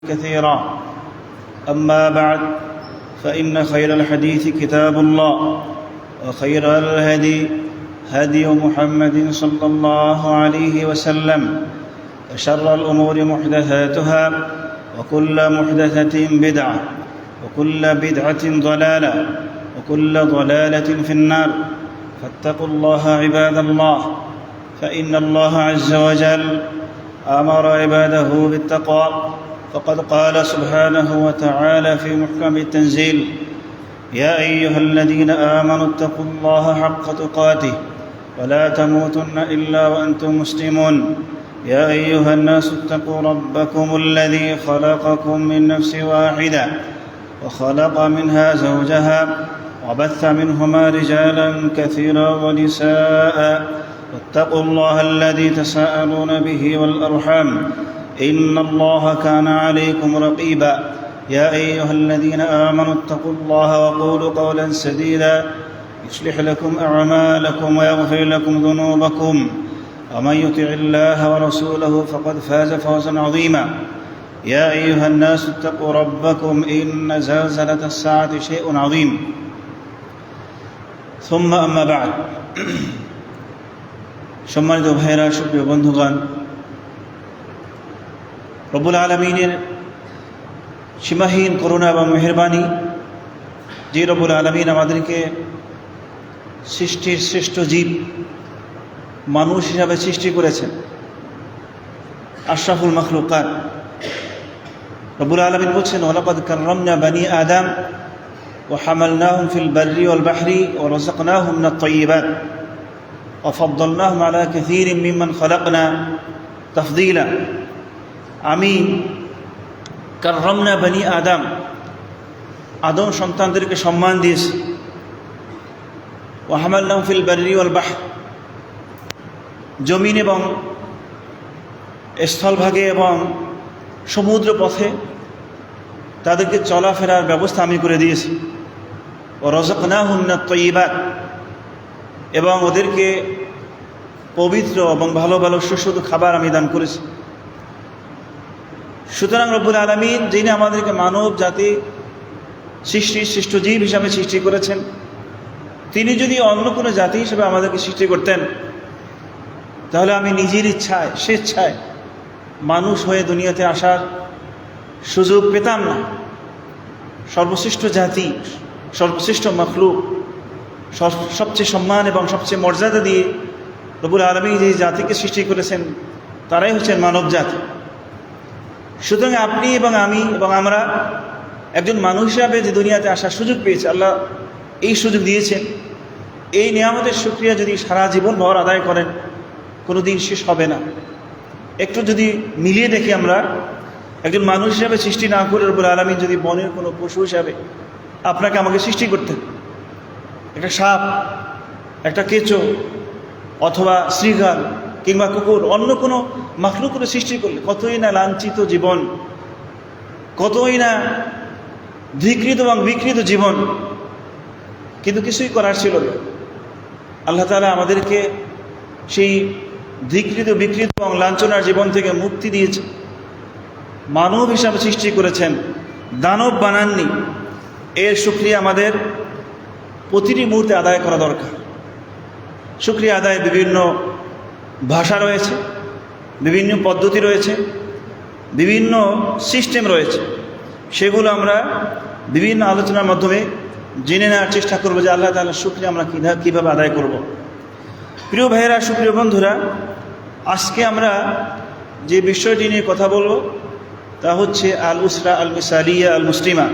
كثيرا. أما بعد فإن خير الحديث كتاب الله، وخير الهدي هدي محمد صلى الله عليه وسلم، وشر الأمور محدثاتها، وكل محدثة بدعة، وكل بدعة ضلالة، وكل ضلالة في النار. فاتقوا الله عباد الله، فإن الله عز وجل أمر عباده بالتقوى، فقد قال سبحانه وتعالى في محكم التنزيل: يا أيها الذين آمنوا اتقوا الله حق تقاته ولا تموتن إلا وأنتم مسلمون. يا أيها الناس اتقوا ربكم الذي خلقكم من نفس واحدة وخلق منها زوجها وبث منهما رجالا كثيرا ونساء، واتقوا الله الذي تساءلون به والأرحام، إن الله كان عليكم رقيبا. يا أيها الذين آمنوا اتقوا الله وقولوا قولا سديدا يصلح لكم أعمالكم ويغفر لكم ذنوبكم، ومن يطع الله ورسوله فقد فاز فوزا عظيما. يا أيها الناس اتقوا ربكم إن زلزلة الساعة شيء عظيم. ثم أما بعد. সম্মানিত ভাইরা, সুপ্রিয় বন্ধুগণ, রব্বুল আলামিনের সীমাহীন করুণা এবং মেহেরবানি, যে রব্বুল আলামিন আমাদেরকে সৃষ্টির শ্রেষ্ঠ জীব মানুষ হিসাবে সৃষ্টি করেছেন, আশরাফুল মাখলুকাত। রব্বুল আলামিন বলছেন: ওয়ালাকাদ কাররামনা বানি আদম ওয়া হামালনাহুম ফিল বাররি ওয়াল বাহরি ওয়া রাযাকনাহুম মিনাত তাইয়্যিবাত ওয়া ফাদ্দালনাহুম আলা কাসীরিন মিম্মান খালাকনা তাফদীলা। আমি কাররামনা বানি আদম, আদম সন্তানদেরকে সম্মান দিয়েছি। ওয়া হামালনাহুম ফিল বাররি ওয়াল বাহর, জমিন এবং স্থলভাগে এবং সমুদ্র পথে তাদেরকে চলাফেরার ব্যবস্থা আমি করে দিয়েছি। ওয়া রাযাকনাহুম মিনাত তাইয়্যিবাত, এবং ওদেরকে পবিত্র এবং ভালো ভালো সুস্বাদু খাবার আমি দান করেছি। সুতরাং রব্বুল আলামিন, যিনি আমাদেরকে মানব জাতি সৃষ্টির শ্রেষ্ঠ জীব হিসাবে সৃষ্টি করেছেন, তিনি যদি অন্য কোনো জাতি হিসেবে আমাদেরকে সৃষ্টি করতেন, তাহলে আমি নিজের ইচ্ছায় স্বেচ্ছায় মানুষ হয়ে দুনিয়াতে আসার সুযোগ পেতাম না। সর্বশ্রেষ্ঠ জাতি, সর্বশ্রেষ্ঠ মাখলুক, সবচেয়ে সম্মান এবং সবচেয়ে মর্যাদা দিয়ে রব্বুল আলামিন যে জাতিকে সৃষ্টি করেছেন, তারাই হচ্ছেন মানব জাতি। সুতরাং আপনি এবং আমি এবং আমরা একজন মানুষ হিসাবে যে দুনিয়াতে আসার সুযোগ পেয়েছি, আল্লাহ এই সুযোগ দিয়েছেন। এই নিয়ামতের শুকরিয়া যদি সারা জীবন ভর আদায় করেন, কোনো দিন শেষ হবে না। একটু যদি মিলিয়ে দেখি, আমরা একজন মানুষ হিসাবে সৃষ্টি না করে রব্বুল আলামিন যদি বনের কোনো পশু হিসাবে আপনাকে আমাকে সৃষ্টি করতেন, একটা সাপ, একটা কেঁচো, অথবা শ্রীগাল কিংবা কুকুর, অন্য কোনো মাখলুক করে সৃষ্টি করলে কতই না লাঞ্ছিত জীবন, কতই না ধিকৃত এবং বিকৃত জীবন, কিন্তু কিছুই করার ছিল না। আল্লাহ তাআলা আমাদেরকে সেই ধিকৃত বিকৃত এবং লাঞ্ছনার জীবন থেকে মুক্তি দিয়েছে, মানব হিসাবে সৃষ্টি করেছেন, দানব বানাননি। এর শুকরিয়া আমাদের প্রতিটি মুহূর্তে আদায় করা দরকার। শুকরিয়া আদায় বিভিন্ন ভাষা রয়েছে, বিভিন্ন পদ্ধতি রয়েছে, বিভিন্ন সিস্টেম রয়েছে। সেগুলো আমরা বিভিন্ন আলোচনার মাধ্যমে জেনে নেওয়ার চেষ্টা করব যে আল্লাহ তাআলার শুকরিয়া আমরা কীভাবে আদায় করব। প্রিয় ভাইয়েরা, সুপ্রিয় বন্ধুরা, আজকে আমরা যে বিষয়টি নিয়ে কথা বলবো তা হচ্ছে আল উসরা আল মিসালিয়া আল মুসলিমা,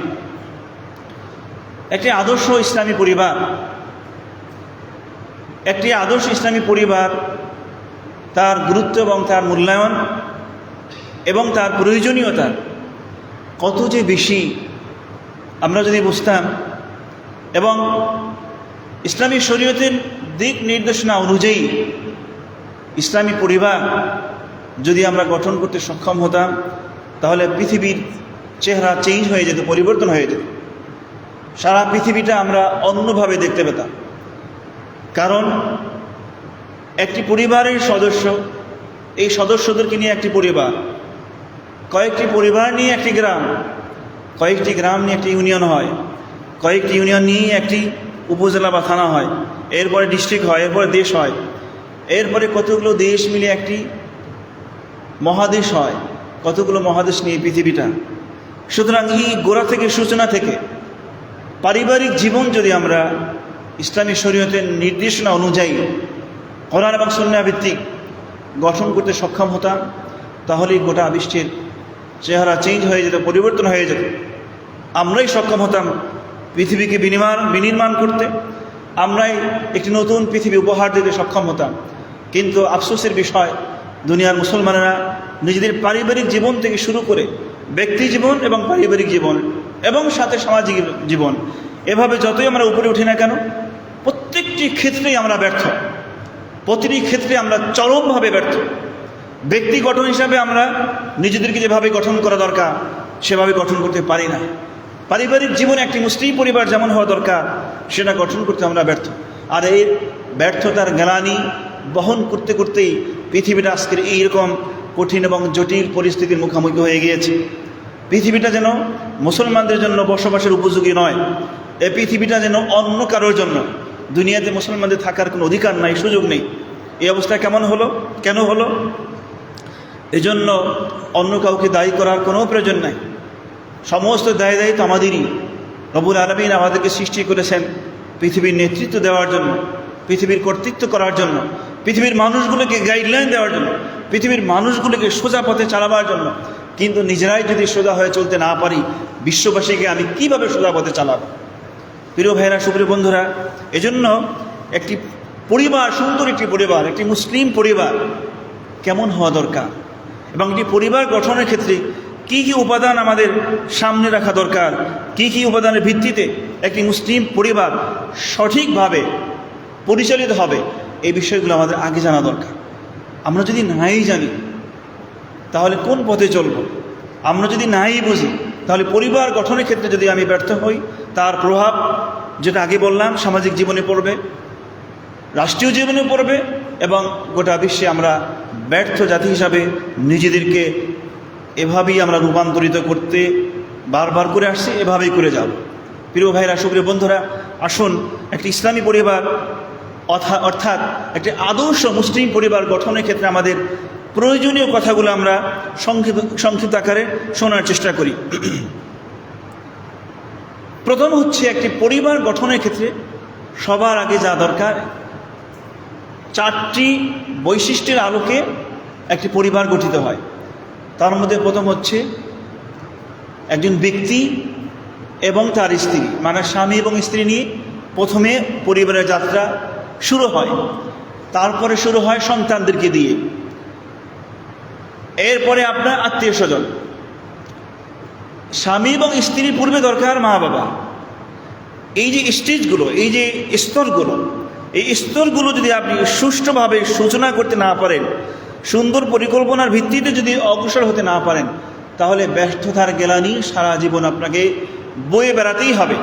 একটি আদর্শ ইসলামী পরিবার। একটি আদর্শ ইসলামী পরিবার, তার গুরুত্ব এবং তার মূল্যায়ন এবং তার প্রয়োজনীয়তা কত যে বেশি আমরা যদি বুঝতাম, এবং ইসলামী শরীয়তের দিক নির্দেশনা অনুযায়ী ইসলামী পরিবার যদি আমরা গঠন করতে সক্ষম হতাম, তাহলে পৃথিবীর চেহারা চেঞ্জ হয়ে যেত, পরিবর্তন হয়ে যেত। সারা পৃথিবীটা আমরা অন্যভাবে দেখতে পেতাম। কারণ একটি পরিবারের সদস্য, এই সদস্যদেরকে নিয়ে একটি পরিবার, কয়েকটি পরিবার নিয়ে একটি গ্রাম, কয়েকটি গ্রাম নিয়ে একটি ইউনিয়ন হয়, কয়েকটি ইউনিয়ন নিয়ে একটি উপজেলা বা থানা হয়, এরপরে ডিস্ট্রিক্ট হয়, এরপরে দেশ হয়, এরপরে কতগুলো দেশ মিলে একটি মহাদেশ হয়, কতগুলো মহাদেশ নিয়ে পৃথিবীটা। সুতরাং এই গোড়া থেকে, সূচনা থেকে পারিবারিক জীবন যদি আমরা ইসলামী শরীয়তের নির্দেশনা অনুযায়ী কোরআন এবং সুন্নাহ ভিত্তিক গঠন করতে সক্ষম হতাম, তাহলেই গোটা বিশ্বের চেহারা চেঞ্জ হয়ে যেত, পরিবর্তন হয়ে যেত। আমরাই সক্ষম হতাম পৃথিবীকে বিনির্মাণ করতে, আমরাই একটি নতুন পৃথিবী উপহার দিতে সক্ষম হতাম। কিন্তু আফসোসের বিষয়, দুনিয়ার মুসলমানেরা নিজেদের পারিবারিক জীবন থেকে শুরু করে ব্যক্তি জীবন এবং পারিবারিক জীবন এবং সাথে সামাজিক জীবন, এভাবে যতই আমরা উপরে উঠি না কেন, প্রত্যেকটি ক্ষেত্রেই আমরা ব্যর্থ। প্রতিটি ক্ষেত্রে আমরা চরমভাবে ব্যর্থ। ব্যক্তি গঠন হিসাবে আমরা নিজেদেরকে যেভাবে গঠন করা দরকার সেভাবে গঠন করতে পারি না। পারিবারিক জীবনে একটি মুসলিম পরিবার যেমন হওয়া দরকার সেটা গঠন করতে আমরা ব্যর্থ। আর এই ব্যর্থতার গ্লানি বহন করতে করতেই পৃথিবীটা আজকের এইরকম কঠিন এবং জটিল পরিস্থিতির মুখোমুখি হয়ে গিয়েছে। পৃথিবীটা যেন মুসলমানদের জন্য বসবাসের উপযোগী নয়। এই পৃথিবীটা যেন অন্য কারোর জন্য, দুনিয়াতে মুসলমানদের থাকার কোনো অধিকার নাই, সুযোগ নেই। এই অবস্থা কেন হলো? এজন্য অন্য কাউকে দায়ী করার কোনো প্রয়োজন নাই। সমস্ত দায়িত্ব আমাদেরই। রব্বুল আলামিন আমাদেরকে সৃষ্টি করেছেন পৃথিবীর নেতৃত্ব দেওয়ার জন্য, পৃথিবীর কর্তৃত্ব করার জন্য, পৃথিবীর মানুষগুলোকে গাইডলাইন দেওয়ার জন্য, পৃথিবীর মানুষগুলোকে সোজা পথে চালাবার জন্য। কিন্তু নিজেরাই যদি সোজা হয়ে চলতে না পারি, বিশ্ববাসীকে আমি কিভাবে সোজা পথে চালাবো? প্রিয় ভাইরা, সুপ্রিয় বন্ধুরা, এজন্য একটি পরিবার, সুন্দর একটি পরিবার, একটি মুসলিম পরিবার কেমন হওয়া দরকার এবং একটি পরিবার গঠনের ক্ষেত্রে কি কি উপাদান আমাদের সামনে রাখা দরকার, কি কি উপাদানের ভিত্তিতে একটি মুসলিম পরিবার সঠিকভাবে পরিচালিত হবে, এই বিষয়গুলো আমাদের আগে জানা দরকার। আমরা যদি নাই জানি তাহলে কোন পথে চলব? আমরা যদি নাই বুঝি তাহলে পরিবার গঠনের ক্ষেত্রে যদি আমি ব্যর্থ হই, তার প্রভাব, যেটা আগে বললাম, সামাজিক জীবনে পড়বে, রাষ্ট্রীয় জীবনে পড়বে এবং গোটা বিশ্বে আমরা ব্যর্থ জাতি হিসাবে নিজেদেরকে এভাবেই আমরা রূপান্তরিত করতে বারবার করে আসছি, এভাবেই করে যাব। প্রিয় ভাইরা, সুপ্রিয় বন্ধুরা, আসুন একটি ইসলামী পরিবার অর্থাৎ একটি আদর্শ মুসলিম পরিবার গঠনের ক্ষেত্রে আমাদের প্রয়োজনীয় কথাগুলো আমরা সংক্ষিপ্ত আকারে শোনার চেষ্টা করি। প্রথম হচ্ছে, একটি পরিবার গঠনের ক্ষেত্রে সবার আগে যা দরকার, 4টি বৈশিষ্ট্যের আলোকে একটি পরিবার গঠিত হয়। তার মধ্যে প্রথম হচ্ছে একজন ব্যক্তি এবং তার স্ত্রী, মানে স্বামী এবং স্ত্রী নিয়ে প্রথমে পরিবারের যাত্রা শুরু হয়। তারপরে শুরু হয় সন্তানদেরকে দিয়ে, এরপরে আপনার আত্মীয় স্বজন। স্বামী এবং স্ত্রীর পূর্বে দরকার মা বাবা। এই যে স্টেজগুলো, এই যে স্তরগুলো, এই স্তরগুলো যদি আপনি সুষ্ঠুভাবে সূচনা করতে না পারেন, সুন্দর পরিকল্পনার ভিত্তিতে যদি অগ্রসর হতে না পারেন, তাহলে ব্যর্থতার গ্লানি সারা জীবন আপনাকে বয়ে বেড়াতেই হবে।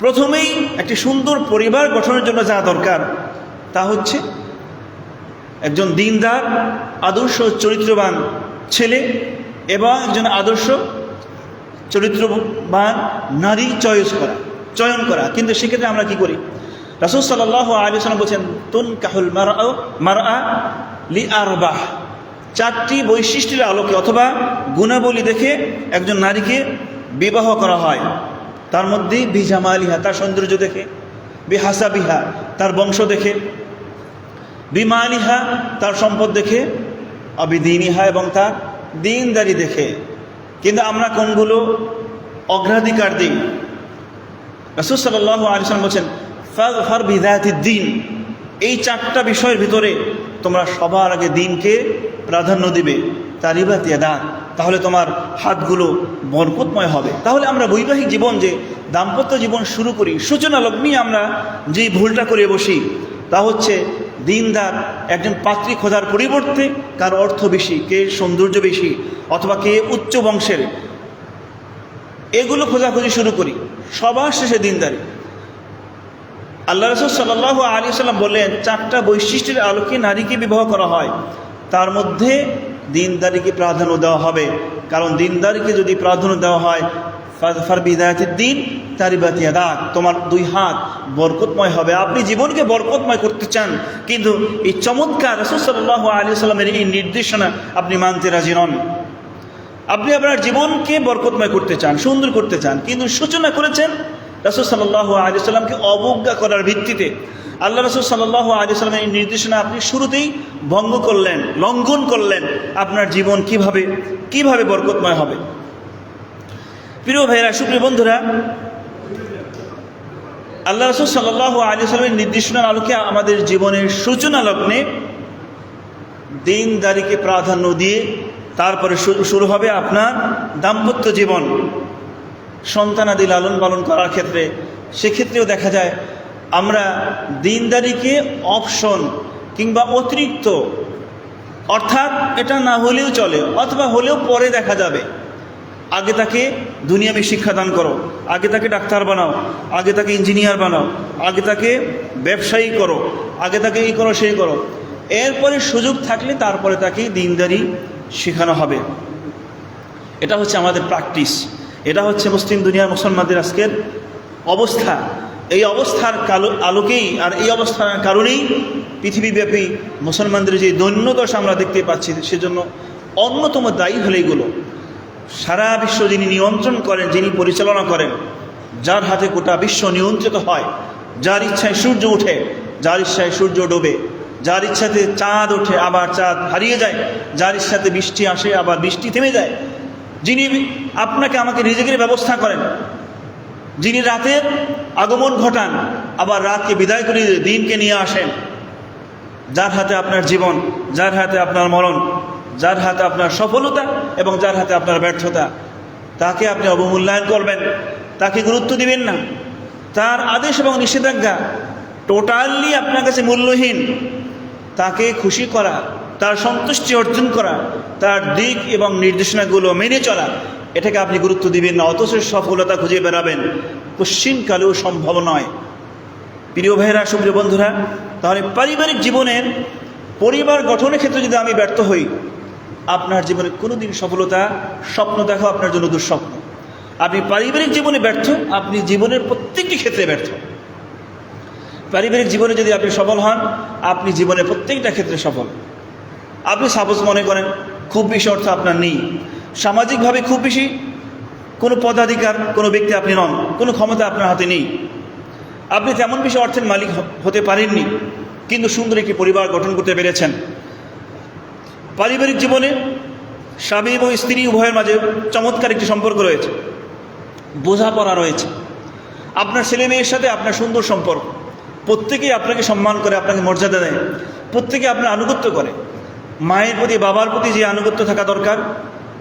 প্রথমেই একটি সুন্দর পরিবার গঠনের জন্য যা দরকার তা হচ্ছে একজন দিনদার, আদর্শ চরিত্রবান ছেলে এবং একজন আদর্শ চরিত্রবান নারী চয়ন করা। কিন্তু সেক্ষেত্রে আমরা কি করি? রাসূল সাল্লাল্লাহু আলাইহি ওয়াসাল্লাম বলেছেন, তুনকাহুল মারআ লিআরবাহ, 4টি বৈশিষ্ট্যের আলোকে অথবা গুণাবলী দেখে একজন নারীকে বিবাহ করা হয়। তার মধ্যে বিজামালিহা, তার সৌন্দর্য দেখে, বিহাসাবিহা, তার বংশ দেখে, বিমালিহা, তার সম্পদ দেখে, অবিদিনিহা, এবং তার দিনদারি দেখে। কিন্তু আমরা কোনগুলো অগ্রাধিকার দিই? রাসূল সাল্লাল্লাহু আলাইহি ওয়াসাল্লাম বলেছেন, ফাযফার বিযাতিদ দ্বীন, এই 4টা বিষয়ের ভিতরে তোমরা সবার আগে দিনকে প্রাধান্য দিবে। তারিবাত ইয়াদাক, তাহলে তোমার হাতগুলো বরকতময় হবে। তাহলে আমরা বৈবাহিক জীবন, যে দাম্পত্য জীবন শুরু করি, সূচনা লগ্নে আমরা যে ভুলটা করে বসি তা হচ্ছে দিনদার একজন পাত্রী খোঁজার পরিবর্তে কার অর্থ বেশি, কে সৌন্দর্য বেশি, অথবা কে উচ্চ বংশের, এগুলো খোঁজাখুঁজি শুরু করি। সবার শেষে দিনদারি। আল্লাহ রাসূল সাল্লাল্লাহু আলাইহি ওয়াসাল্লাম বললেন, 4টা বৈশিষ্ট্যের আলোকে নারীকে বিবাহ করা হয়, তার মধ্যে দিনদারিকে প্রাধান্য দেওয়া হবে। কারণ দিনদারিকে যদি প্রাধান্য দেওয়া হয়, ফার বিদায়াতিদ দিন তারিবাত ইয়াদাক, তোমার দুই হাত বরকতময় হবে। আপনি জীবনকে বরকতময় করতে চান, কিন্তু এই চমৎকার রাসূল সাল্লাল্লাহু আলাইহি ওয়াসাল্লামের এই নির্দেশনা আপনি মানতে রাজি নন। আপনি আপনার জীবনকে বরকতময় করতে চান, সুন্দর করতে চান, কিন্তু সূচনা করেছেন রাসূল সাল্লাল্লাহু আলাইহি ওয়াসাল্লামকে অবজ্ঞা করার ভিত্তিতে। আল্লাহ রাসূল সাল্লাল্লাহু আলাইহি ওয়াসাল্লামের এই নির্দেশনা আপনি শুরুতেই ভঙ্গ করলেন, লঙ্ঘন করলেন। আপনার জীবন কিভাবে বরকতময় হবে? প্রিয় ভাইয়েরা, সুপ্রিয় বন্ধুরা, আল্লাহ রাসূল সাল্লাল্লাহু আলাইহি ওয়াসাল্লামের নির্দেশনার আলোকে আমাদের জীবনের সূচনা লগ্নে দিনদারিকে প্রাধান্য দিয়ে তারপরে শুরু হবে আপনার দাম্পত্য জীবন। সন্তানাদি লালন পালন করার ক্ষেত্রে, সেক্ষেত্রেও দেখা যায় আমরা দিনদারিকে অপশন কিংবা অতিরিক্ত, অর্থাৎ এটা না হলেও চলে অথবা হলেও পরে দেখা যাবে, আগে তাকে দুনিয়াবী শিক্ষাদান করো, আগে তাকে ডাক্তার বানাও, আগে তাকে ইঞ্জিনিয়ার বানাও, আগে তাকে ব্যবসায়ী করো, আগে তাকে এই করো সেই করো, এরপরে সুযোগ থাকলে তারপরে তাকে দিনদারি শেখানো হবে। এটা হচ্ছে আমাদের প্র্যাকটিস, এটা হচ্ছে মুসলিম দুনিয়ার মুসলমানদের আজকের অবস্থা। এই অবস্থার আলোকেই আর এই অবস্থার কারণেই পৃথিবীব্যাপী মুসলমানদের যে দৈন্যদশা আমরা দেখতে পাচ্ছি, সেজন্য অন্যতম দায়ী হলো এগুলো। সারা বিশ্ব যিনি নিয়ন্ত্রণ করেন, যিনি পরিচালনা করেন, যার হাতে গোটা বিশ্ব নিয়ন্ত্রিত হয়, যার ইচ্ছায় সূর্য ওঠে, যার ইচ্ছায় সূর্য ডোবে, যার ইচ্ছাতে চাঁদ ওঠে আবার চাঁদ হারিয়ে যায়, যার ইচ্ছাতে বৃষ্টি আসে আবার বৃষ্টি থেমে যায়, যিনি আপনাকে আমাকে রিজিকের ব্যবস্থা করেন, যিনি রাতের আগমন ঘটান আবার রাতকে বিদায় করে দিনকে নিয়ে আসেন, যার হাতে আপনার জীবন, যার হাতে আপনার মরণ, যার হাতে আপনার সফলতা এবং যার হাতে আপনার ব্যর্থতা, তাকে আপনি অবমূল্যায়ন করবেন, তাকে গুরুত্ব দিবেন না। তার আদেশ এবং নিষেধাজ্ঞা টোটালি আপনার কাছে মূল্যহীন। তাকে খুশি করা, তার সন্তুষ্টি অর্জন করা, তার দিক এবং নির্দেশনাগুলো মেনে চলা, এটাকে আপনি গুরুত্ব দিবেন না, অথচ সফলতা খুঁজে বেড়াবেন, কোশ্চিনকালেও সম্ভব নয়। প্রিয় ভাইয়েরা, সুপ্রিয় বন্ধুরা, তাহলে পারিবারিক জীবনের পরিবার গঠনের ক্ষেত্রে যদি আমি ব্যর্থ হই, আপনার জীবনে কোনোদিন সফলতা স্বপ্ন দেখা আপনার জন্য দুঃস্বপ্ন। আপনি পারিবারিক জীবনে ব্যর্থ, আপনি জীবনের প্রত্যেকটি ক্ষেত্রে ব্যর্থ। পারিবারিক জীবনে যদি আপনি সফল হন, আপনি জীবনের প্রত্যেকটা ক্ষেত্রে সফল। আপনি সাপোজ মনে করেন খুব বেশি অর্থ আপনার নেই, সামাজিকভাবে খুব বেশি কোনো পদাধিকার কোনো ব্যক্তি আপনি নন, কোনো ক্ষমতা আপনার হাতে নেই, আপনি তেমন বেশি অর্থের মালিক হতে পারেননি, কিন্তু সুন্দর একটি পরিবার গঠন করতে পেরেছেন। পারিবারিক জীবনে স্বামী এবং স্ত্রী উভয়ের মাঝে চমৎকার একটি সম্পর্ক রয়েছে, বোঝাপড়া রয়েছে, আপনার ছেলে মেয়ের সাথে আপনার সুন্দর সম্পর্ক, প্রত্যেকেই আপনাকে সম্মান করে, আপনাকে মর্যাদা দেয়, প্রত্যেকে আপনার আনুগত্য করে। মায়ের প্রতি বাবার প্রতি যে আনুগত্য থাকা দরকার,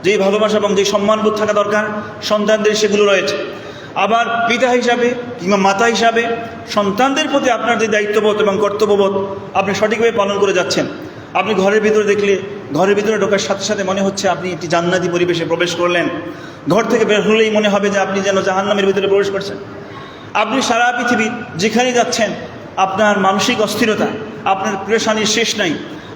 যেই ভালোবাসা এবং যেই সম্মানবোধ থাকা দরকার সন্তানদের, সেগুলো রয়েছে। আবার পিতা হিসাবে কিংবা মাতা হিসাবে সন্তানদের প্রতি আপনার যে দায়িত্ববোধ এবং কর্তব্যবোধ আপনি সঠিকভাবে পালন করে যাচ্ছেন। আপনি ঘরের ভিতরে দেখলে, ঘরের ভিতরে ঢোকার সাথে সাথে মনে হচ্ছে আপনি একটি জান্নাতি পরিবেশে প্রবেশ করলেন। ঘর থেকে বের হলেই মনে হবে যে আপনি যেন জাহান্নামের ভিতরে প্রবেশ করছেন। আপনি সারা পৃথিবী যেখানেই যাচ্ছেন, আপনার মানসিক অস্থিরতা, আপনার পেরেশানির শেষ নাই।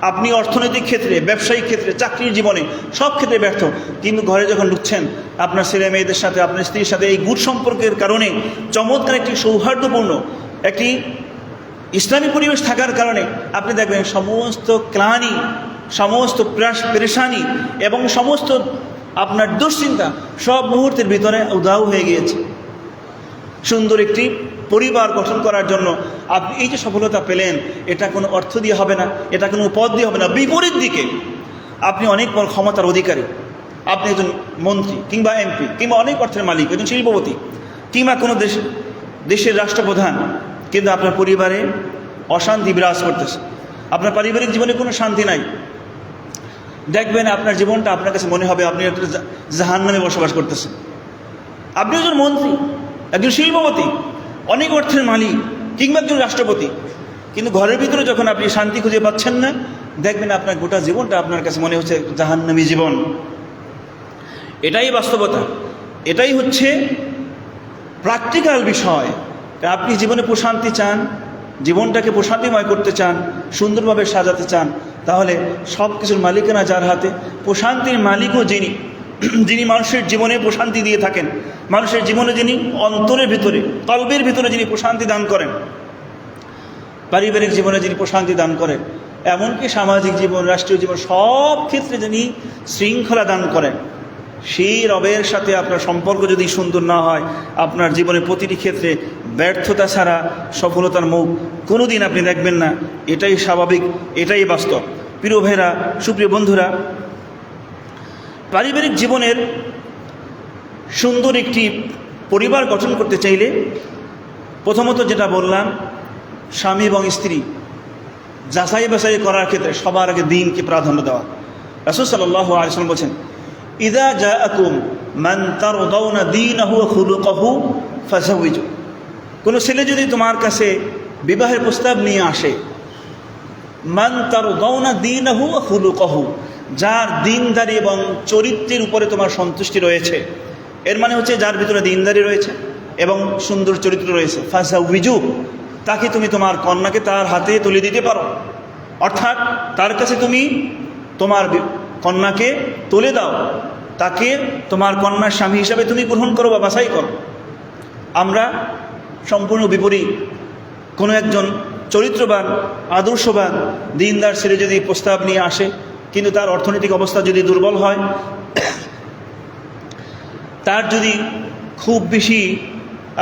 আপনি অর্থনৈতিক ক্ষেত্রে, ব্যবসায়িক ক্ষেত্রে, চাকরির জীবনে সব ক্ষেত্রে ব্যর্থ, কিন্তু ঘরে যখন ঢুকছেন আপনার ছেলে মেয়েদের সাথে, আপনার স্ত্রীর সাথে এই গুড সম্পর্কের কারণে, চমৎকার একটি সৌহার্দ্যপূর্ণ একটি ইসলামী পরিবেশ থাকার কারণে আপনি দেখবেন সমস্ত ক্লানি, সমস্ত পেরেশানি এবং সমস্ত আপনার দুশ্চিন্তা সব মুহূর্তের ভিতরে উধাও হয়ে গিয়েছে। সুন্দর একটি পরিবার গঠন করার জন্য আপনি এই যে সফলতা পেলেন, এটা কোনো অর্থ দিয়ে হবে না, এটা কোনো পদ দিয়ে হবে না। বিপরীত দিকে আপনি অনেক বড় ক্ষমতার অধিকারী, আপনি একজন মন্ত্রী কিংবা এমপি কিংবা অনেক অর্থের মালিক, একজন শিল্পপতি কিংবা কোনো দেশের রাষ্ট্রপ্রধান, কিন্তু আপনার পরিবারে অশান্তি বিরাজ করতেছে, আপনার পারিবারিক জীবনে কোনো শান্তি নাই। দেখবেন আপনার জীবনটা আপনার কাছে মনে হবে আপনি একটা জাহান্নামে বসবাস করতেছেন। আপনি একজন মন্ত্রী, একজন শিল্পপতি, অনেক অর্থের মালিক কিংবা একজন রাষ্ট্রপতি, কিন্তু ঘরের ভিতরে যখন আপনি শান্তি খুঁজে পাচ্ছেন না, দেখবেন আপনার গোটা জীবনটা আপনার কাছে মনে হচ্ছে জাহান্নামী জীবন। এটাই বাস্তবতা, এটাই হচ্ছে প্র্যাকটিক্যাল বিষয়। আপনি জীবনে প্রশান্তি চান, জীবনটাকে প্রশান্তিময় করতে চান, সুন্দরভাবে সাজাতে চান, তাহলে সব কিছুর মালিকানা যার হাতে, প্রশান্তির মালিকও যিনি, যিনি মানুষের জীবনে প্রশান্তি দিয়ে থাকেন, মানুষের জীবনে যিনি অন্তরের ভিতরে, কলবের ভিতরে যিনি প্রশান্তি দান করেন, পারিবারিক জীবনে যিনি প্রশান্তি দান করেন, এমনকি সামাজিক জীবন, রাষ্ট্রীয় জীবন, সব ক্ষেত্রে যিনি শৃঙ্খলা দান করেন, সেই রবের সাথে আপনার সম্পর্ক যদি সুন্দর না হয়, আপনার জীবনের প্রতিটি ক্ষেত্রে ব্যর্থতা ছাড়া সফলতার মুখ কোনো দিন আপনি দেখবেন না। এটাই স্বাভাবিক, এটাই বাস্তব। প্রিয় ভাইরা, সুপ্রিয় বন্ধুরা, পারিবারিক জীবনের সুন্দর একটি পরিবার গঠন করতে চাইলে প্রথমত যেটা বললাম, স্বামী এবং স্ত্রী যাচাই বাছাই করার ক্ষেত্রে সবার আগে দ্বীনকে প্রাধান্য দেওয়া। রাসূল সাল্লাল্লাহু আলাইহি ওয়াসাল্লাম বলেছেন, ইযা জাআকুম মান তারদাউনা দীনাহু ওয়া খুলুকাহু ফাযাওয়িজু। কোনো ছেলে যদি তোমার কাছে বিবাহের প্রস্তাব নিয়ে আসে, মান তারদাউনা দীনাহু ওয়া খুলুকাহু, যার দীনদারি এবং চরিত্রের উপরে তোমার সন্তুষ্টি রয়েছে, এর মানে হচ্ছে যার ভিতরে দীনদারি রয়েছে এবং সুন্দর চরিত্র রয়েছে, ফাযাওয়িজু, তাকে তুমি তোমার কন্যাকে তার হাতে তুলে দিতে পারো। অর্থাৎ তার কাছে তুমি তোমার কন্যাকে তুলে দাও, তাকে তোমার কন্যার স্বামী হিসাবে তুমি গ্রহণ করো বা বাছাই করো। আমরা সম্পূর্ণ বিপরীত। কোনো একজন চরিত্রবান, আদর্শবান, দিনদার ছেলে যদি প্রস্তাব নিয়ে আসে, কিন্তু তার অর্থনৈতিক অবস্থা যদি দুর্বল হয়, তার যদি খুব বেশি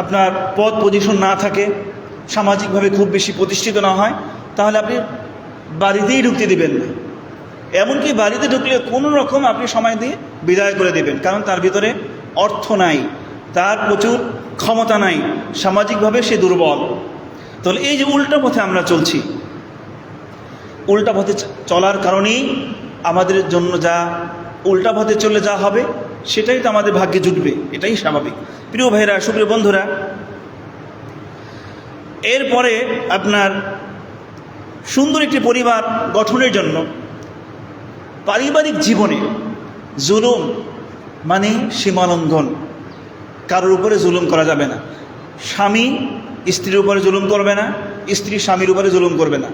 আপনার পদ পজিশন না থাকে, সামাজিকভাবে খুব বেশি প্রতিষ্ঠিত না হয়, তাহলে আপনি বাড়িতেই ঢুকতে দেবেন না। এমনকি বাড়িতে ঢুকলে কোনো রকম আপনি সময় দিয়ে বিদায় করে দেবেন, কারণ তার ভিতরে অর্থ নাই, তার প্রচুর ক্ষমতা নাই, সামাজিকভাবে সে দুর্বল। তাহলে এই যে উল্টা পথে আমরা চলছি, উল্টা পথে চলার কারণেই আমাদের জন্য যা উল্টা পথে চলে যা হবে, সেটাই তো আমাদের ভাগ্যে জুটবে, এটাই স্বাভাবিক। প্রিয় ভাইরা, সুপ্রিয় বন্ধুরা, এরপরে আপনার সুন্দর একটি পরিবার গঠনের জন্য পারিবারিক জীবনে জুলুম মানে সীমালঙ্ঘন, কারোর উপরে জুলুম করা যাবে না। স্বামী স্ত্রীর উপরে জুলুম করবে না, স্ত্রী স্বামীর উপরে জুলুম করবে না।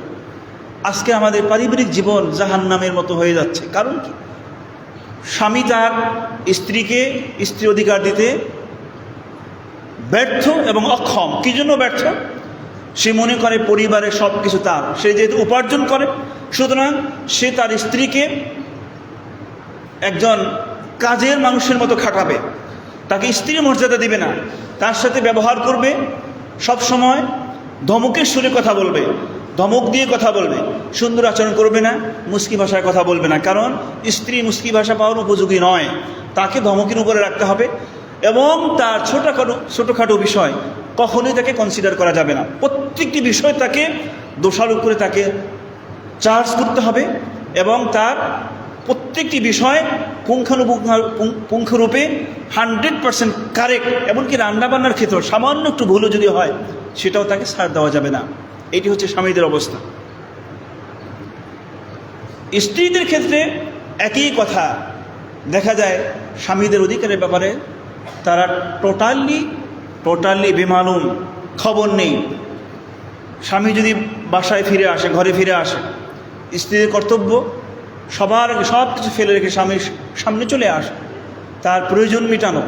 আজকে আমাদের পারিবারিক জীবন জাহান্নামের মতো হয়ে যাচ্ছে। কারণ কি? স্বামী তার স্ত্রীকে স্ত্রী অধিকার দিতে ব্যর্থ এবং অক্ষম। কি জন্য ব্যর্থ? সে মনে করে পরিবারের সব কিছু তার, সে যেহেতু উপার্জন করে, সুতরাং সে তার স্ত্রীকে একজন কাজের মানুষের মতো খাটাবে, তাকে স্ত্রীর মর্যাদা দিবে না, তার সাথে ব্যবহার করবে, সব সময় ধমকের সুরে কথা বলবে, ধমক দিয়ে কথা বলবে, সুন্দর আচরণ করবে না, মুস্কি ভাষায় কথা বলবে না। কারণ স্ত্রী মুস্কি ভাষা পাওয়ার উপযোগী নয়, তাকে ধমকের উপরে রাখতে হবে। এবং তার ছোটোখাটো বিষয় কখনোই তাকে কনসিডার করা যাবে না। প্রত্যেকটি বিষয় তাকে দোষারোপ করে তাকে চার্জ করতে হবে এবং তার প্রত্যেকটি বিষয় পুঙ্খানুপুঙ্খরূপে 100% কারেক্ট। এমনকি রান্নাবান্নার ক্ষেত্রে সামান্য একটু ভুলও যদি হয়, সেটাও তাকে ছাড় দেওয়া যাবে না। এটি হচ্ছে স্বামীদের অবস্থা। স্ত্রীদের ক্ষেত্রে একই কথা দেখা যায়। স্বামীদের অধিকারের ব্যাপারে তারা টোটালি বেমালুম, খবর নেই। স্বামী যদি বাসায় ফিরে আসে, ঘরে ফিরে আসে, স্ত্রীর কর্তব্য সবার সব কিছু ফেলে রেখে স্বামীর সামনে চলে আসে, তার প্রয়োজন মেটানো,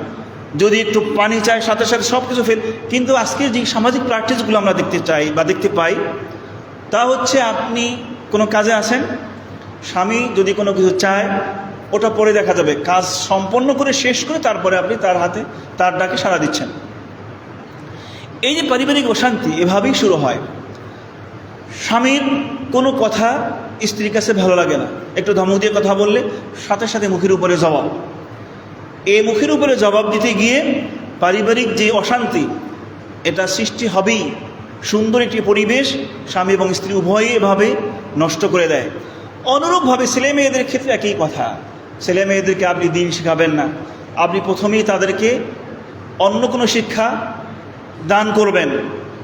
যদি একটু পানি চায় সাথে সাথে সব কিছু কিন্তু আজকের যে সামাজিক প্র্যাকটিসগুলো আমরা দেখতে চাই বা দেখতে পাই, তা হচ্ছে আপনি কোনো কাজে আসেন, স্বামী যদি কোনো কিছু চায়, ওটা পরে দেখা যাবে, কাজ সম্পন্ন করে শেষ করে তারপরে আপনি তার হাতে তার ডাকে সাড়া দিচ্ছেন। এই যে পারিবারিক অশান্তি এভাবেই শুরু হয়। স্বামীর কোনো কথা স্ত্রীর কাছে ভালো লাগে না, একটু ধমক দিয়ে কথা বললে সাথে সাথে মুখের উপরে জবাব। এই মুখের উপরে জবাব দিতে গিয়ে পারিবারিক যে অশান্তি, এটা সৃষ্টি হবেই। সুন্দর একটি পরিবেশ স্বামী এবং স্ত্রী উভয়ই এভাবে নষ্ট করে দেয়। অনুরূপভাবে ছেলে মেয়েদের ক্ষেত্রে একই কথা। ছেলে মেয়েদেরকে আপনি দিন শেখাবেন না, আপনি প্রথমেই তাদেরকে অন্য কোনো শিক্ষা দান করবেন।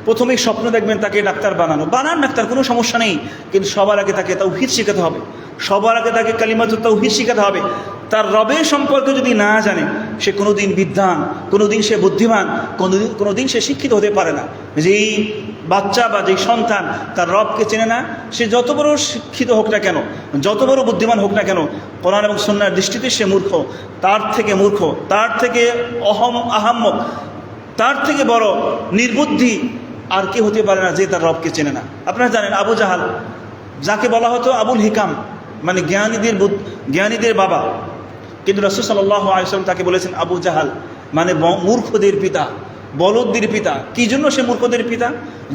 প্রথমেই স্বপ্ন দেখবেন তাকে ডাক্তার বানান ডাক্তার, কোনো সমস্যা নেই, কিন্তু সবার আগে তাকে তাওহীদ শেখাতে হবে, সবার আগে তাকে কালিমাতুত তাওহীদ শেখাতে হবে। তার রবের সম্পর্কে যদি না জানে, সে কোনোদিন বিদ্বান, কোনোদিন সে বুদ্ধিমান, কোনোদিন সে শিক্ষিত হতে পারে না। যেই বাচ্চা বা যেই সন্তান তার রবকে চেনে না, সে যত বড় শিক্ষিত হোক না কেন, যত বড় বুদ্ধিমান হোক না কেন, কোরআন এবং সুন্নাহর দৃষ্টিতে সে মূর্খ, তার থেকে আহাম্মক, তার থেকে বড় নির্বুদ্ধি আর কে হতে পারে না যে তার রবকে চেনে না। আপনারা জানেন আবু জাহাল, যাকে বলা হতো আবুল হিকাম, মানে জ্ঞানীদের বাবা, কিন্তু রাসূল সাল্লাল্লাহু আলাইহি ওয়াসাল্লাম তাকে বলেছেন আবু জাহাল, মানে মূর্খদের পিতা, বলদদের পিতা। কি জন্য সে মূর্খদের পিতা?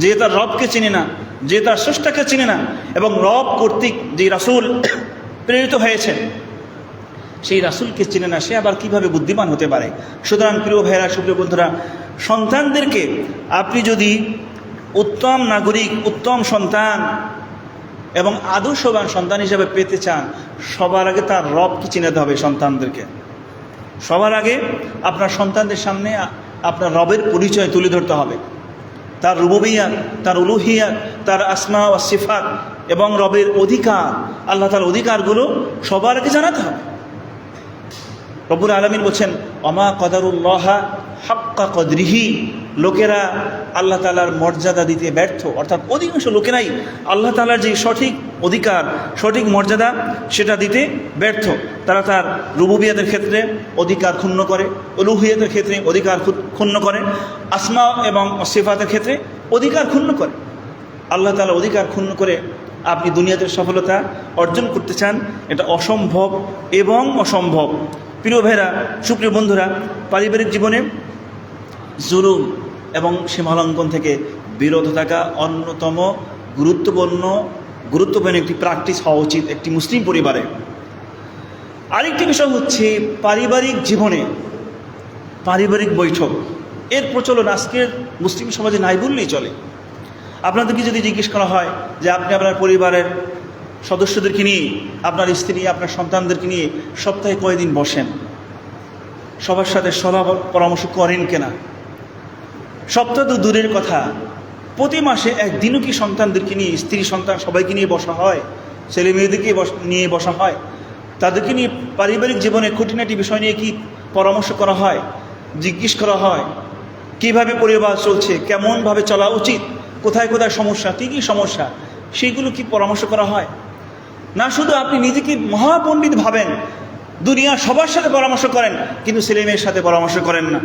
যে তার রবকে চিনে না, যে তার স্রষ্টাকে চিনে না, এবং রব কর্তৃক যে রাসূল প্রেরিত হয়েছেন সেই রাসূলকে চিনে না, সে আবার কিভাবে বুদ্ধিমান হতে পারে? সুতরাং প্রিয় ভাইয়েরা, সুপ্রিয় বন্ধুরা, সন্তানদেরকে আপনি যদি উত্তম নাগরিক, উত্তম সন্তান এবং আদর্শবান সন্তান হিসেবে পেতে চান, সবার আগে তার রবকে চিনাতে হবে সন্তানদেরকে। সবার আগে আপনার সন্তানদের সামনে আপনার রবের পরিচয় তুলে ধরতে হবে, তার রুবুবিয়্যাত, তার উলুহিয়্যাত, তার আসমা ওয়া সিফাত এবং রবের অধিকার, আল্লাহ তাআলার অধিকারগুলো সবার আগে জানাতে হবে। রব্বুল আলামিন বলছেন, ওমা কদারুল্লাহা হাক্কা কদরিহি, লোকেরা আল্লাহ তাআলার মর্যাদা দিতে ব্যর্থ, অর্থাৎ অধিকাংশ লোকেরাই আল্লাহ তাআলার যে সঠিক অধিকার, সঠিক মর্যাদা সেটা দিতে ব্যর্থ। তারা তার রুবুবিয়তের ক্ষেত্রে অধিকার ক্ষুণ্ণ করে, উলুহিয়তের ক্ষেত্রে অধিকার ক্ষুণ্ণ করে, আসমা এবং সিফাতের ক্ষেত্রে অধিকার ক্ষুণ্ণ করে। আল্লাহ তাআলার অধিকার ক্ষুণ্ণ করে আপনি দুনিয়াতে সফলতা অর্জন করতে চান, এটা অসম্ভব এবং অসম্ভব। প্রিয় ভাইরা, সুপ্রিয় বন্ধুরা, পারিবারিক জীবনে জুলুম এবং সীমালঙ্ঘন থেকে বিরত থাকা অন্যতম গুরুত্বপূর্ণ একটি প্র্যাকটিস হওয়া উচিত একটি মুসলিম পরিবারে। আরেকটি বিষয় হচ্ছে পারিবারিক জীবনে পারিবারিক বৈঠক, এর প্রচলন আজকের মুসলিম সমাজে নাই বললেই চলে। আপনাদেরকে যদি জিজ্ঞেস করা হয় যে আপনি আপনার পরিবারের সদস্যদেরকে নিয়ে, আপনার স্ত্রী, আপনার সন্তানদেরকে নিয়ে সপ্তাহে কয়দিন বসেন, সবার সাথে সলাপ পরামর্শ করেন কিনা? সপ্তাহ তো দূরের কথা, প্রতি মাসে একদিনও কি সন্তানদেরকে নিয়ে, স্ত্রী সন্তান সবাইকে নিয়ে বসা হয়, ছেলে মেয়েদেরকে নিয়ে বসা হয়, তাদেরকে নিয়ে পারিবারিক জীবনে খুঁটিনাটি বিষয় নিয়ে কি পরামর্শ করা হয়, জিজ্ঞেস করা হয় কিভাবে পরিবার চলছে, কেমনভাবে চলা উচিত, কোথায় কোথায় সমস্যা, কী কী সমস্যা, সেইগুলো কি পরামর্শ করা হয়? না, শুধু আপনি নিজেকে মহাপণ্ডিত ভাবেন, দুনিয়ার সবার সাথে পরামর্শ করেন কিন্তু ছেলে মেয়ের সাথে পরামর্শ করেন না,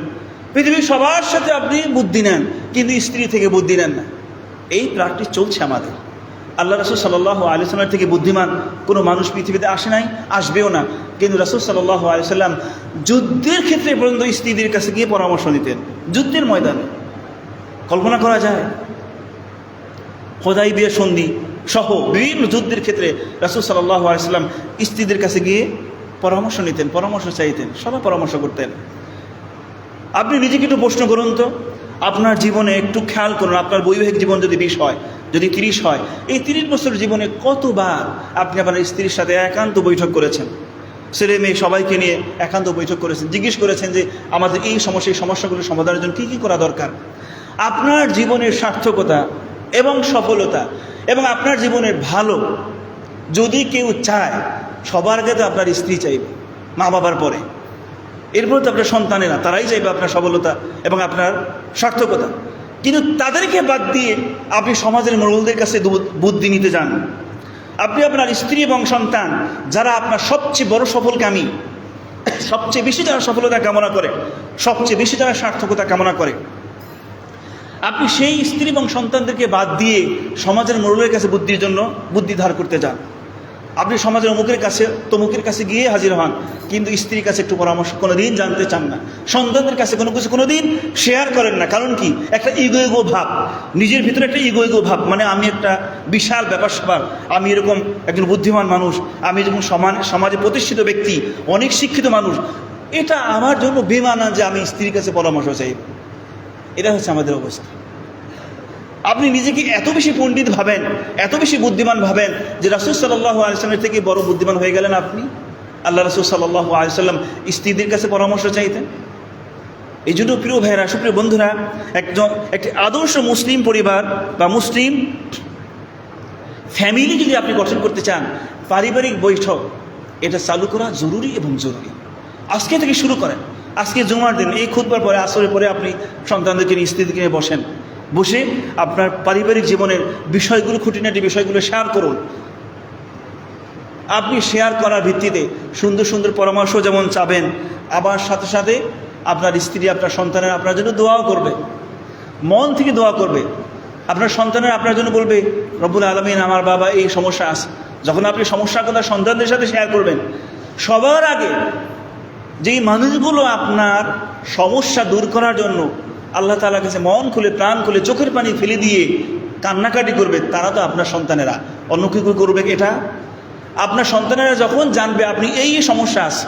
পৃথিবীর সবার সাথে আপনি বুদ্ধি নেন কিন্তু স্ত্রী থেকে বুদ্ধি নেন না। এই প্র্যাকটিস চলছে আমাদের। আল্লাহ রাসূল সাল্লাল্লাহু আলাইহি ওয়াসাল্লাম থেকে বুদ্ধিমান কোনো মানুষ পৃথিবীতে আসে নাই, আসবেও না। কিন্তু রাসূল সাল্লাল্লাহু আলাইহি ওয়াসাল্লাম যুদ্ধের ক্ষেত্রে পর্যন্ত স্ত্রীদের কাছে গিয়ে পরামর্শ নিতেন, যুদ্ধের ময়দানে। কল্পনা করা যায়, হুদায়বিয়া সন্ধি সহ বিভিন্ন যুদ্ধের ক্ষেত্রে রাসূল সাল্লাল্লাহু আলাইহি ওয়াসাল্লাম স্ত্রীদের কাছে গিয়ে পরামর্শ নিতেন, পরামর্শ চাইতেন, সবাই পরামর্শ করতেন। আপনি নিজেকে একটু প্রশ্ন করুন তো, আপনার জীবনে একটু খেয়াল করুন, আপনার বৈবাহিক জীবন যদি 20 হয়, যদি 30 হয়, এই 30 বছর জীবনে কতবার আপনি আপনার স্ত্রীর সাথে একান্ত বৈঠক করেছেন, ছেলে মেয়ে সবাইকে নিয়ে একান্ত বৈঠক করেছেন, জিজ্ঞেস করেছেন যে আমাদের এই সমস্যাগুলো সমাধানের জন্য কী কী করা দরকার? আপনার জীবনের সার্থকতা এবং সফলতা এবং আপনার জীবনের ভালো যদি কেউ চায়, সবার আগে তো আপনার স্ত্রী চাইবে, মা বাবার পরে, এরপর তো আপনার সন্তানেরা, তারাই চাইবে আপনার সফলতা এবং আপনার সার্থকতা। কিন্তু তাদেরকে বাদ দিয়ে আপনি সমাজের মোড়লদের কাছে বুদ্ধি নিতে যান। আপনি আপনার স্ত্রী এবং সন্তান, যারা আপনার সবচেয়ে বড় সফলকামী, সবচেয়ে বেশি যারা সফলতা কামনা করে, সবচেয়ে বেশি যারা সার্থকতা কামনা করে, আপনি সেই স্ত্রী এবং সন্তানদেরকে বাদ দিয়ে সমাজের মোড়লের কাছে বুদ্ধি ধার করতে যান। আপনি সমাজের অমুকের কাছে তমুকের কাছে গিয়ে হাজির হন, কিন্তু স্ত্রীর কাছে একটু পরামর্শ কোনোদিন জানতে চান না, সন্তানদের কাছে কোনো কিছু কোনোদিন শেয়ার করেন না। কারণ কি? একটা ইগো ভাব, নিজের ভিতরে একটা ইগো ভাব, মানে আমি একটা বিশাল ব্যাপার স্যাপার, আমি এরকম একজন বুদ্ধিমান মানুষ, আমি এরকম সমাজে প্রতিষ্ঠিত ব্যক্তি, অনেক শিক্ষিত মানুষ, এটা আমার জন্য বেমানা যে আমি স্ত্রীর কাছে পরামর্শ চাই। এটা হচ্ছে আমাদের অবস্থা। আপনি নিজেকে এত বেশি পণ্ডিত ভাবেন, এত বেশি বুদ্ধিমান ভাবেন যে রাসূল সাল্লাল্লাহু আলাইহি ওয়াসাল্লামের থেকে বড় বুদ্ধিমান হয়ে গেলেন আপনি। আল্লাহ রাসূল সাল্লাল্লাহু আলাইহি ওয়াসাল্লাম স্ত্রীদের কাছে পরামর্শ চাইতেন। এই জন্য প্রিয় ভাইরা, সুপ্রিয় বন্ধুরা, একটি আদর্শ মুসলিম পরিবার বা মুসলিম ফ্যামিলি যদি আপনি গঠন করতে চান, পারিবারিক বৈঠক এটা চালু করা জরুরি এবং জরুরি। আজকে থেকে শুরু করেন। আজকে জুমার দিন, এই খুতবার পরে, আসরের পরে আপনি সন্তানদেরকে নিয়ে, স্ত্রীদেরকে নিয়ে বসেন, বসে আপনার পারিবারিক জীবনের বিষয়গুলো, খুঁটিনাটি বিষয়গুলো শেয়ার করুন। আপনি শেয়ার করার ভিত্তিতে সুন্দর সুন্দর পরামর্শ যেমন চাবেন, আবার সাথে সাথে আপনার স্ত্রী, আপনার সন্তানের আপনার জন্য দোয়াও করবে, মন থেকে দোয়া করবে। আপনার সন্তানের আপনার জন্য বলবে, রব্বুল আলামিন আমার বাবা এই সমস্যা আছে। যখন আপনি সমস্যার কথা সন্তানদের সাথে শেয়ার করবেন, সবার আগে যেই মানুষগুলো আপনার সমস্যা দূর করার জন্য আল্লাহ তাআলার কাছে মন খুলে, প্রাণ খুলে, চোখের পানি ফেলে দিয়ে কান্নাকাটি করবে, তারা তো আপনার সন্তানেরা। অন্য কেউ করবে এটা? আপনার সন্তানেরা যখন জানবে আপনি এই সমস্যা আছে,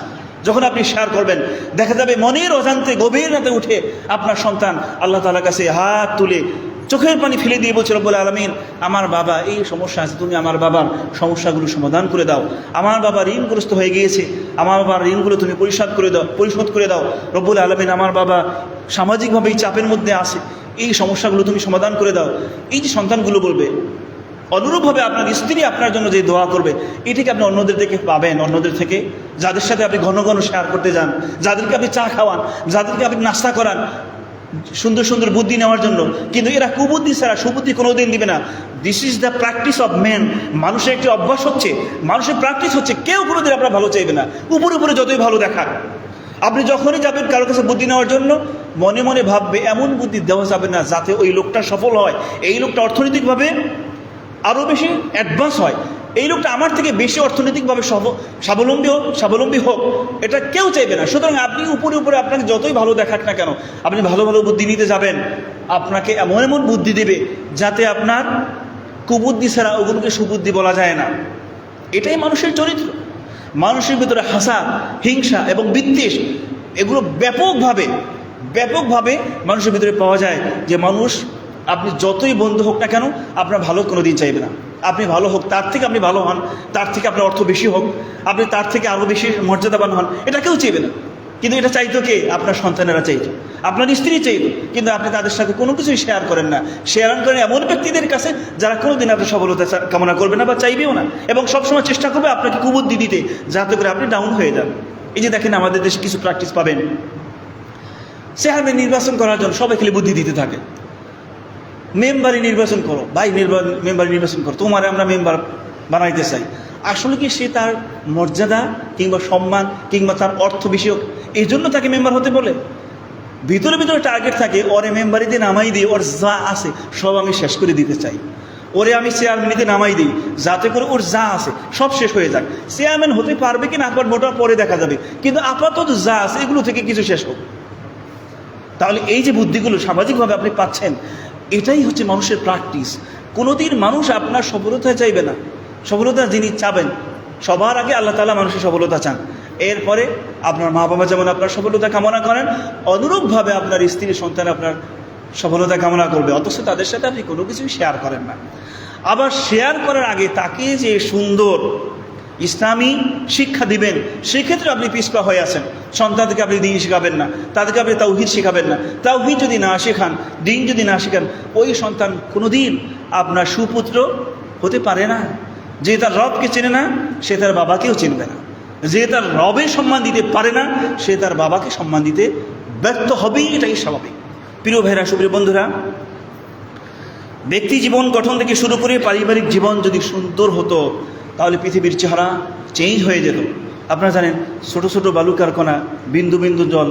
যখন আপনি শেয়ার করবেন, দেখা যাবে মনের অজান্তে গভীর রাতে উঠে আপনার সন্তান আল্লাহ তাআলার কাছে হাত তুলে চোখের পানি ফেলে দিয়ে বলছে, রব্বুল আলামিন আমার বাবা এই সমস্যা আছে, তুমি আমার বাবার সমস্যাগুলো সমাধান করে দাও। আমার বাবা ঋণগ্রস্ত হয়ে গিয়েছে, আমার বাবার ঋণগুলো তুমি পরিশোধ করে দাও। রব্বুল আলামিন আমার বাবা সামাজিকভাবে এই চাপের মধ্যে আছে, এই সমস্যাগুলো তুমি সমাধান করে দাও। এই যে সন্তানগুলো বলবে, অনুরূপভাবে আপনার স্ত্রী আপনার জন্য যে দোয়া করবে, এটিকে আপনি অন্যদের থেকে পাবেন। অন্যদের থেকে যাদের সাথে আপনি ঘন ঘন শেয়ার করতে যান, যাদেরকে আপনি চা খাওয়ান, যাদেরকে আপনি নাস্তা করান সুন্দর সুন্দর বুদ্ধি নেওয়ার জন্য, কিন্তু এরা কুবুদ্ধি ছাড়া সুবুদ্ধি কোনোদিন দিবে না। This is the practice of man. মানুষের একটি অভ্যাস হচ্ছে, মানুষের প্র্যাকটিস হচ্ছে, কেউ কোনোদিন আপনার ভালো চাইবে না, উপরে উপরে যতই ভালো দেখান। আপনি যখনই যাবেন কারোর কাছে বুদ্ধি নেওয়ার জন্য, মনে মনে ভাববে এমন বুদ্ধি দেওয়া যাবে না যাতে ওই লোকটা সফল হয়, এই লোকটা অর্থনৈতিকভাবে আরও বেশি অ্যাডভান্স হয়, এই লোকটা আমার থেকে বেশি অর্থনৈতিকভাবে স্বাবলম্বী হোক, এটা কেউ চাইবে না। সুতরাং আপনি উপরে উপরে আপনাকে যতই ভালো দেখাক না কেন, আপনি ভালো ভালো বুদ্ধি নিতে যাবেন, আপনাকে এমন এমন বুদ্ধি দেবে যাতে আপনার কুবুদ্ধি ছাড়া ওগুলোকে সুবুদ্ধি বলা যায় না। এটাই মানুষের চরিত্র। মানুষের ভিতরে হাসা, হিংসা এবং বিদ্বেষ, এগুলো ব্যাপকভাবে মানুষের ভিতরে পাওয়া যায়। যে মানুষ আপনি যতই বন্ধু হোক না কেন, আপনার ভালো কোনো দিন চাইবে না। আপনি ভালো হোক, তার থেকে আপনি ভালো হন, তার থেকে আপনার অর্থ বেশি হোক, আপনি তার থেকে আরও বেশি মর্যাদাবান হন, এটা কেউ চাইবে না। কিন্তু এটা চাইতো কে? আপনার সন্তানেরা চাইতো, আপনার স্ত্রী চাইতো, কিন্তু আপনি তাদের সাথে কোনো কিছুই শেয়ার করেন না। শেয়ার করেন এমন ব্যক্তিদের কাছে যারা কোনোদিন আপনার সফলতা কামনা করবে না বা চাইবেও না, এবং সবসময় চেষ্টা করবে আপনাকে কুবুদ্ধি দিতে, যাতে করে আপনি ডাউন হয়ে যান। এই যে দেখেন আমাদের দেশে কিছু প্র্যাকটিস পাবেন, চেয়ারম্যান নির্বাচন করার জন্য সবাই খালি বুদ্ধি দিতে থাকে। মেম্বারই নির্বাচন করো ভাই, মেম্বারই নির্বাচন করো, তোমার আমরা মেম্বার বানাইতে চাই। আসলে কি সে তার মর্যাদা কিংবা সম্মান কিংবা তার অর্থ বেশি হোক এই জন্য তাকে মেম্বার হতে বলে? ভিতরে ভিতরে টার্গেট থাকে, ওরে মেম্বারিতে নামাই দিই, ওর যা আছে সব আমি শেষ করে দিতে চাই, ওরে আমি চেয়ারম্যানিতে নামাই দিই যাতে করে ওর যা আছে সব শেষ হয়ে যাক। চেয়ারম্যান হতে পারবে কিনা আবার মোটা পরে দেখা যাবে, কিন্তু আপাতত যা আছে এগুলো থেকে কিছু শেষ হোক। তাহলে এই যে বুদ্ধিগুলো সামাজিকভাবে আপনি পাচ্ছেন, এটাই হচ্ছে মানুষের প্র্যাকটিস। কোনোদিন মানুষ আপনার সফলতা চাইবে না। সফলতা যিনি চাবেন, সবার আগে আল্লাহ তাআলা মানুষের সফলতা চান, এরপরে আপনার মা বাবা যেমন আপনার সফলতা কামনা করেন, অনুরূপভাবে আপনার স্ত্রী সন্তান আপনার সফলতা কামনা করবে, অথচ তাদের সাথে আপনি কোনো কিছুই শেয়ার করেন না। আবার শেয়ার করার আগে তাকে যে সুন্দর ইসলামী শিক্ষা দিবেন, সেক্ষেত্রে আপনি পিছপা হয়ে আছেন। সন্তানদেরকে আপনি দিন শেখাবেন না, তাদেরকে আপনি তাওহীদ শেখাবেন না। তাওহীদ যদি না শেখান, দিন যদি না শেখান, ওই সন্তান কোনোদিন আপনার সুপুত্র হতে পারে না। যে তার রবকে চেনে না, সে তার বাবাকেও চিনবে না। যে তার রবের সম্মান দিতে পারে না, সে তার বাবাকে সম্মান দিতে ব্যর্থ হবেই, এটাই স্বাভাবিক। প্রিয় ভাইরা, সুপ্রিয় বন্ধুরা, ব্যক্তি জীবন গঠন থেকে শুরু করে পারিবারিক জীবন যদি সুন্দর হতো, তাহলে পৃথিবীর চেহারা চেঞ্জ হয়ে যেত। আপনারা জানেন, ছোট ছোট বালু কারখানা, বিন্দু বিন্দু জল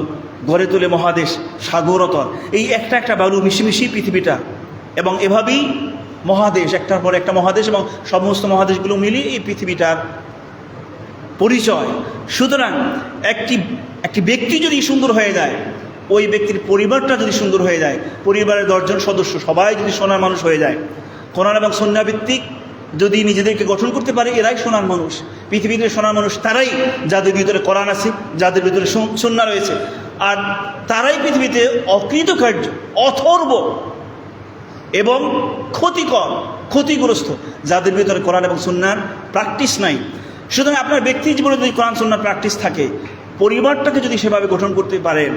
গড়ে তোলে মহাদেশ, সাগরতল। এই একটা একটা বালু মিশিমিশি পৃথিবীটা, এবং এভাবেই মহাদেশ, একটার পর একটা মহাদেশ, এবং সমস্ত মহাদেশগুলো মিলিয়ে এই পৃথিবীটার পরিচয়। সুতরাং একটি ব্যক্তি যদি সুন্দর হয়ে যায়, ওই ব্যক্তির পরিবারটা যদি সুন্দর হয়ে যায়, পরিবারের 10 জন সদস্য সবাই যদি সোনার মানুষ হয়ে যায়, কোরআন এবং সুন্নাহ ভিত্তিক যদি নিজেদেরকে গঠন করতে পারে, এরাই সোনার মানুষ। পৃথিবীতে সোনার মানুষ তারাই যাদের ভিতরে কোরআন আছে, যাদের ভিতরে সুন্নাহ রয়েছে, আর তারাই পৃথিবীতে অকৃতকার্য, অথর্ব এবং ক্ষতিগ্রস্ত, যাদের ভিতরে কোরআন এবং সুন্নাহর প্র্যাকটিস নাই। সুতরাং আপনার ব্যক্তি জীবনে যদি কোরআন সুন্নাহর প্র্যাকটিস থাকে, পরিবারটাকে যদি সেভাবে গঠন করতে পারেন,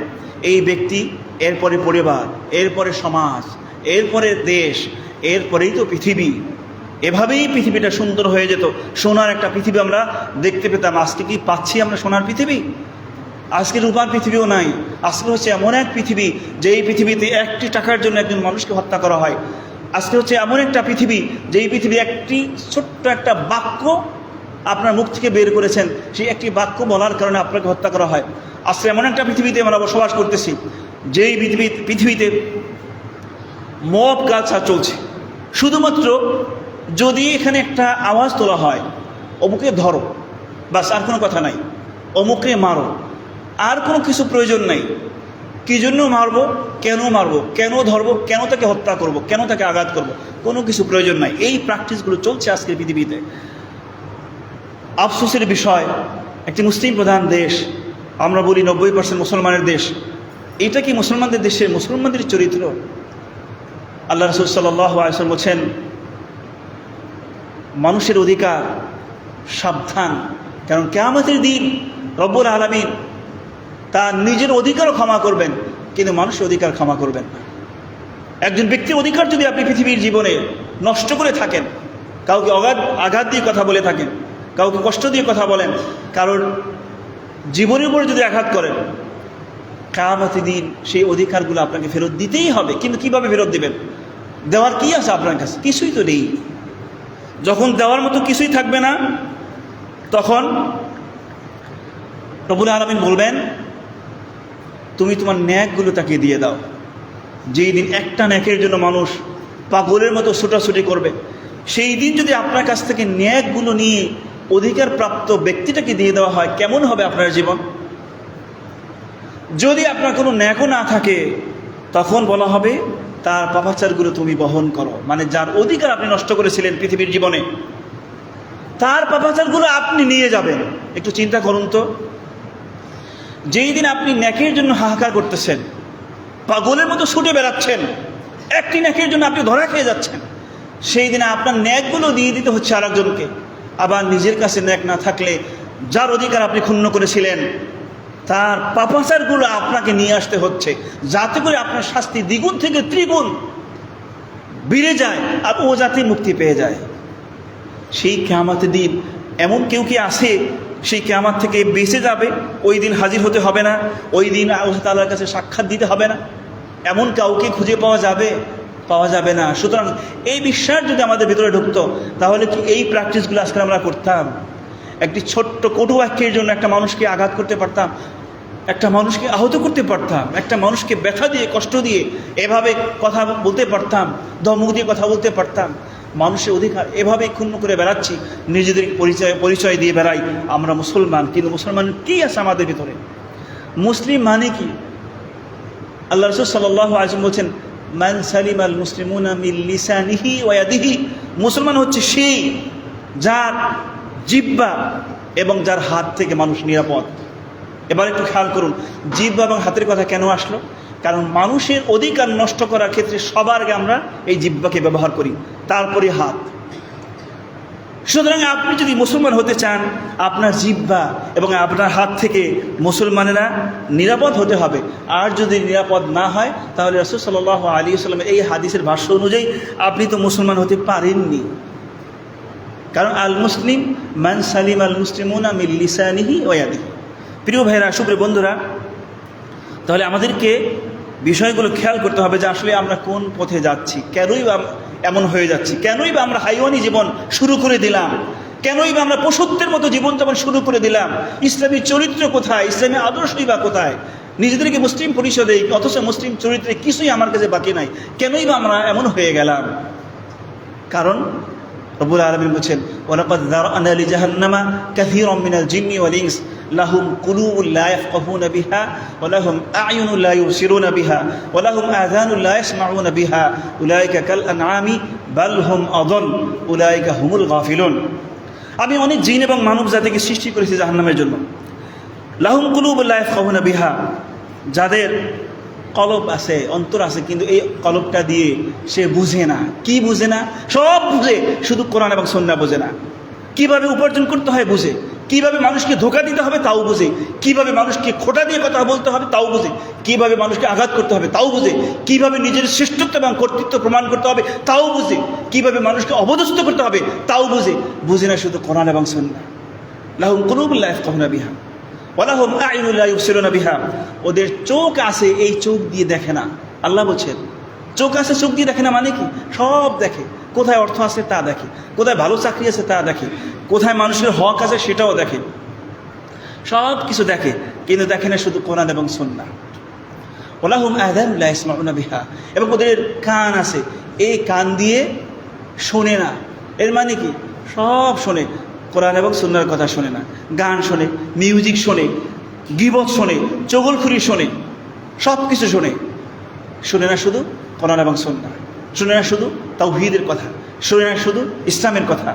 এই ব্যক্তি, এরপরে পরিবার, এরপরে সমাজ, এরপরে দেশ, এরপরেই তো পৃথিবী। এভাবেই পৃথিবীটা সুন্দর হয়ে যেত। সোনার একটা পৃথিবী আমরা দেখতে পেতাম। আজকে কি পাচ্ছি আমরা সোনার পৃথিবী? আজকে রূপার পৃথিবীও নাই। আজকে হচ্ছে এমন এক পৃথিবী যে এই পৃথিবীতে একটি টাকার জন্য একজন মানুষকে হত্যা করা হয়। আজকে হচ্ছে এমন একটা পৃথিবী যে এই পৃথিবী একটি ছোট্ট একটা বাক্য আপনার মুখ থেকে বের করেছেন, সেই একটি বাক্য বলার কারণে আপনাকে হত্যা করা হয়। আজকে এমন একটা পৃথিবীতে আমরা বসবাস করতেছি যেই পৃথিবীতে মব কালচার চলছে। শুধুমাত্র যদি এখানে একটা আওয়াজ তোলা হয়, অমুকে ধরো, বাস, আর কোনো কথা নাই, অমুকে মারো, আর কোনো কিছু প্রয়োজন নাই। কী জন্য মারবো, কেন মারবো, কেন ধরবো, কেন তাকে হত্যা করব, কেন তাকে আঘাত করব, কোনো কিছু প্রয়োজন নাই। এই প্র্যাকটিসগুলো চলছে আজকের পৃথিবীতে। আফসোসের বিষয়, একটি মুসলিম প্রধান দেশ, আমরা বলি 90% মুসলমানের দেশ, এটা কি মুসলমানদের দেশে মুসলমানদের চরিত্র? আল্লাহ রাসূল সাল্লাল্লাহু আলাইহি ওয়াসাল্লাম বলছেন, মানুষের অধিকার সাবধান, কারণ কিয়ামতের দিন রব্বুল আলামিন তার নিজের অধিকারও ক্ষমা করবেন, কিন্তু মানুষের অধিকার ক্ষমা করবেন না। একজন ব্যক্তির অধিকার যদি আপনি পৃথিবীর জীবনে নষ্ট করে থাকেন, কাউকে আঘাত দিয়ে কথা বলে থাকেন, কাউকে কষ্ট দিয়ে কথা বলেন, কারোর জীবনের উপরে যদি আঘাত করেন, কিয়ামতের দিন সেই অধিকারগুলো আপনাকে ফেরত দিতেই হবে। কিন্তু কিভাবে ফেরত দিবেন? দেওয়ার কি আছে আপনার কাছে? কিছুই তো নেই। যখন দেওয়ার মতো কিছুই থাকবে না, তখন রব্বুল আলামিন বলবেন, তুমি তোমার ন্যাকগুলো তাকে দিয়ে দাও। যেই দিন একটা ন্যাকের জন্য মানুষ পাগলের মতো ছুটাছুটি করবে, সেই দিন যদি আপনার কাছ থেকে ন্যাকগুলো নিয়ে অধিকার প্রাপ্ত ব্যক্তিটাকে দিয়ে দেওয়া হয়, কেমন হবে আপনার জীবন? যদি আপনার কোনো ন্যাকও না থাকে, তখন বলা হবে তার পাপাচারগুলো তুমি বহন করো। মানে যার অধিকার আপনি নষ্ট করেছিলেন পৃথিবীর জীবনে, তার পাপাচারগুলো আপনি নিয়ে যাবেন। একটু চিন্তা করুন তো, যেই দিন আপনি ন্যাকের জন্য হাহাকার করতেছেন, পাগলের মতো ছুটে বেড়াচ্ছেন, একটি ন্যাকের জন্য আপনি ধরা খেয়ে যাচ্ছেন, সেই দিনে আপনার ন্যাকগুলো দিয়ে দিতে হচ্ছে আরেকজনকে। আবার নিজের কাছে ন্যাক না থাকলে যার অধিকার আপনি ক্ষুণ্ণ করেছিলেন, তার পাপাচারগুলো আপনাকে নিয়ে আসতে হচ্ছে, যাতে করে আপনার শাস্তি দ্বিগুণ থেকে ত্রিগুণ বেড়ে যায় আর ও যাতে মুক্তি পেয়ে যায়। সেই কিয়ামতের দিন এমন কেউ কি আছে সেই কিয়ামত থেকে বেঁচে যাবে? ওই দিন হাজির হতে হবে না, ওই দিন আল্লাহ তাআলার কাছে সাক্ষাৎ দিতে হবে না, এমন কাউকে খুঁজে পাওয়া যাবে? পাওয়া যাবে না। সুতরাং এই বিশ্বাস যদি আমাদের ভিতরে ঢুকতো, তাহলে কি এই প্র্যাকটিসগুলো আজকে আমরা করতাম? একটি ছোট্ট কটু বাক্যের জন্য একটা মানুষকে আঘাত করতে পারতাম, একটা মানুষকে আহত করতে পারতাম, একটা মানুষকে ব্যথা দিয়ে কষ্ট দিয়ে এভাবে কথা বলতে পারতাম, ধমক দিয়ে কথা বলতে পারতাম। মানুষের অধিকার এভাবেই ক্ষুণ্ণ করে বেড়াচ্ছি, নিজেদের পরিচয় দিয়ে বেড়াই আমরা মুসলমান। কিন্তু মুসলমান কী আছে আমাদের ভিতরে? মুসলিম মানে কি? আল্লাহ রাসূল সাল্লাল্লাহু আলাইহি ওয়াসাল্লাম বলছেন, মান সালিমাল মুসলিমুনা মিন লিসানিহি ওয়া ইয়াদিহি। মুসলমান হচ্ছে সেই যার জিহ্বা এবং যার হাত থেকে মানুষ নিরাপদ। এবার একটু খেয়াল করুন, জিহ্বা এবং হাতের কথা কেন আসলো? কারণ মানুষের অধিকার নষ্ট করার ক্ষেত্রে সবার আগে আমরা এই জিহ্বাকে ব্যবহার করি, তারপরে হাত। সুতরাং আপনি যদি মুসলমান হতে চান, আপনার জিহ্বা এবং আপনার হাত থেকে মুসলমানেরা নিরাপদ হতে হবে। আর যদি নিরাপদ না হয়, তাহলে রাসূল সাল্লাল্লাহু আলাইহি ওয়াসাল্লামের এই হাদিসের ভাষ্য অনুযায়ী আপনি তো মুসলমান হতে পারেননি। কারণ আল মুসলিম মান সালিম আল মুসলিমুনা মিন লিসানিহি ওয়া ইয়াদিহি। প্রিয় ভাইরা, সুপ্রিয় বন্ধুরা, তাহলে আমাদেরকে বিষয়গুলো খেয়াল করতে হবে যে আসলে আমরা কোন পথে যাচ্ছি, কেনই বা এমন হয়ে যাচ্ছি, কেনই বা আমরা হাইওয়ানি জীবন শুরু করে দিলাম, কেনই বা আমরা পশুত্বের মতো জীবনযাপন শুরু করে দিলাম। ইসলামী চরিত্র কোথায়, ইসলামী আদর্শই বা কোথায়? নিজেদেরকে মুসলিম পরিচয় দেই, অথচ মুসলিম চরিত্রে কিছুই আমার কাছে বাকি নাই। কেনই বা আমরা এমন হয়ে গেলাম? কারণ রব্বুল আলামিন বলেন, ওয়ালাকাদ যারা'না লিজাহান্নামা কাসীরাম মিনাল জিন্নি ওয়াল ইনস লাহুম কুলুবুন লা ইয়াফকাহুনা বিহা ওয়া লাহুম আ'য়ুনুন লা ইউবসিরুনা বিহা ওয়া লাহুম আযানুন লা ইয়াসমাউনা বিহা উলাইকা কাল আনআমি বাল হুম আযাল উলাইকা হুমুল গাফিলুন। আমি অনেক জিন এবং মানব জাতিকে সৃষ্টি করেছি জাহান্নামের জন্য। লাহুম কুলুবুন লা ইয়াফকাহুনা বিহা, যাদের কলব আছে, অন্তর আছে, কিন্তু এই কলবটা দিয়ে সে বুঝে না। কি বুঝে না? সব বুঝে, শুধু কোরআন এবং সুন্নাহ বুঝে না। কিভাবে উপার্জন করতে হয় বুঝে, কিভাবে মানুষকে ধোঁকা দিতে হবে তাও বুঝে, কিভাবে মানুষকে খোঁটা দিয়ে কথা বলতে হবে তাও বুঝে, কিভাবে মানুষকে আঘাত করতে হবে তাও বুঝে, কিভাবে নিজের শ্রেষ্ঠত্ব এবং কর্তৃত্ব প্রমাণ করতে হবে তাও বুঝে, কিভাবে মানুষকে অপদস্থ করতে হবে তাও বুঝে। বুঝে না শুধু কোরআন এবং সুন্নাহ। লাহুম কুলুবুন লা ইয়াফকাহুনা বিহা ওয়ালাহুম আ'ইনুন লা ইউবসিরুনা বিহা, ওদের চোখ আছে এই চোখ দিয়ে দেখে না। আল্লাহ বলছেন চোখ আছে চোখ দিয়ে দেখে না মানে কি? সব দেখে, কোথায় অর্থ আছে তা দেখে, কোথায় ভালো চাকরি আছে তা দেখে, কোথায় মানুষের হক আছে সেটাও দেখে, সব কিছু দেখে, কিন্তু দেখে না শুধু কোরআন এবং সুন্নাহ। ওয়ালাহুম আযানুন লা ইয়াসমাউনা বিহা, এবং ওদের কান আছে এই কান দিয়ে শোনে না। এর মানে কি? সব শোনে, কোরআন এবং সুন্নাহর কথা শোনে না। গান শোনে, মিউজিক শোনে, গীবত শোনে, চগলখুরি শোনে, সব কিছু শোনে। শোনে না শুধু কোরআন এবং সুন্নাহ, শোনে না শুধু তাওহীদের কথা, শোনে না শুধু ইসলামের কথা।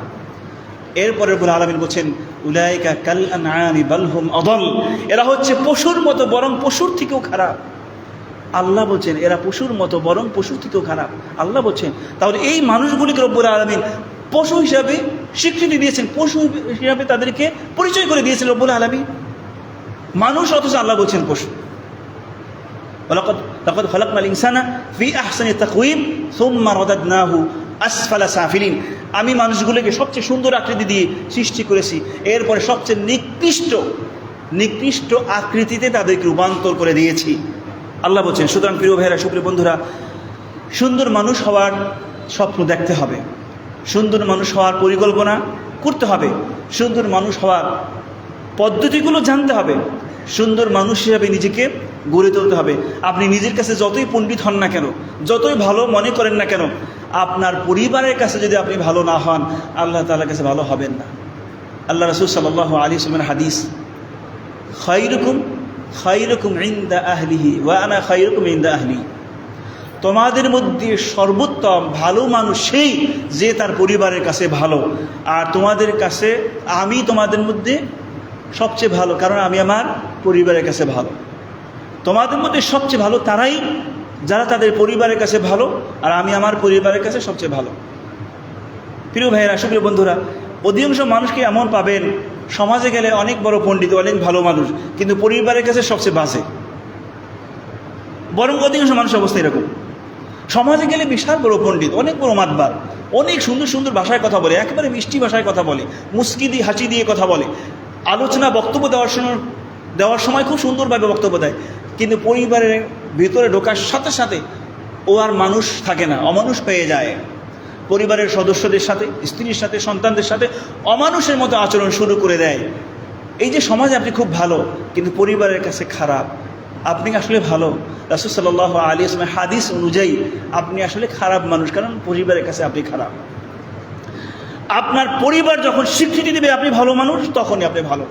এরপরে রব্বুল আলামিন বলছেন উলাইকা কাল আনআমি বাল হুম আদাল, এরা হচ্ছে পশুর মতো বরং পশুর থেকেও খারাপ। আল্লাহ বলছেন এরা পশুর মতো বরং পশুর থেকেও খারাপ। আল্লাহ বলছেন তাহলে এই মানুষগুলিকে রব্বুল আলামিন পশু হিসাবে স্বীকৃতি দিয়েছেন, পশু হিসাবে তাদেরকে পরিচয় করে দিয়েছেন রব্বুল আলামিন। মানুষ অথচ আল্লাহ বলছেন পশু। লাকাদ খালাকনাল ইনসানা ফি আহসানি তাকওয়িম সুম্মা রাদাদনাহু আসফালা সাফিলিন, আমি মানুষগুলোকে সবচেয়ে সুন্দর আকৃতি দিয়ে সৃষ্টি করেছি, এরপরে সবচেয়ে নিকৃষ্ট আকৃতিতে তাদেরকে রূপান্তর করে দিয়েছি। আল্লাহ বলছেন সুতরাং প্রিয় ভাইয়েরা, সুপ্রিয় বন্ধুরা, সুন্দর মানুষ হওয়ার স্বপ্ন দেখতে হবে, সুন্দর মানুষ হওয়ার পরিকল্পনা করতে হবে, সুন্দর মানুষ হওয়ার পদ্ধতিগুলো জানতে হবে, সুন্দর মানুষ হিসাবে নিজেকে গড়ে তুলতে হবে। আপনি নিজের কাছে যতই পণ্ডিত হন না কেন, যতই ভালো মনে করেন না কেন, আপনার পরিবারের কাছে যদি আপনি ভালো না হন, আল্লাহ তাআলার কাছে ভালো হবেন না। আল্লাহ রাসূল সাল্লাল্লাহু আলাইহি ওয়াসাল্লামের হাদিস, খায়রুকুম ইনদা আহলিহি ওয়া আনা খায়রুকুম ইনদা আহলি, তোমাদের মধ্যে সর্বোত্তম ভালো মানুষ সেই যে তার পরিবারের কাছে ভালো, আর তোমাদের কাছে আমি তোমাদের মধ্যে সবচেয়ে ভালো, কারণ আমি আমার পরিবারের কাছে ভালো। তোমাদের মধ্যে সবচেয়ে ভালো তারাই যারা তাদের পরিবারের কাছে ভালো, আর আমি আমার পরিবারের কাছে সবচেয়ে ভালো। প্রিয় ভাইয়েরা, সুপ্রিয় বন্ধুরা, অধিকাংশ মানুষকে এমন পাবেন সমাজে গেলে অনেক বড় পণ্ডিত, অনেক ভালো মানুষ, কিন্তু পরিবারের কাছে সবচেয়ে বাজে। বরং অধিকাংশ মানুষ অবস্থা এরকম, সমাজে গেলে বিশাল বড় পণ্ডিত, অনেক বড় মাতবার, অনেক সুন্দর সুন্দর ভাষায় কথা বলে, একেবারে মিষ্টি ভাষায় কথা বলে, মুস্কি দিয়ে হাসি দিয়ে কথা বলে, আলোচনা বক্তব্য দেওয়ার সময় খুব সুন্দরভাবে বক্তব্য দেয়, কিন্তু পরিবারের ভিতরে ঢোকার সাথে সাথে ও আর মানুষ থাকে না, অমানুষ পেয়ে যায়। পরিবারের সদস্যদের সাথে, স্ত্রীর সাথে, সন্তানদের সাথে অমানুষের মতো আচরণ শুরু করে দেয়। এই যে সমাজে আপনি খুব ভালো কিন্তু পরিবারের কাছে খারাপ, আপনি আসলে ভালো। রাসূল সাল্লাল্লাহু আলাইহি ওয়াসাল্লামের হাদিস অনুযায়ী আপনি আসলে খারাপ মানুষ, কারণ পরিবারের কাছে আপনি খারাপ। আপনার পরিবার যখন স্বীকৃতি দেবে আপনি ভালো মানুষ, তখনই আপনি ভালো।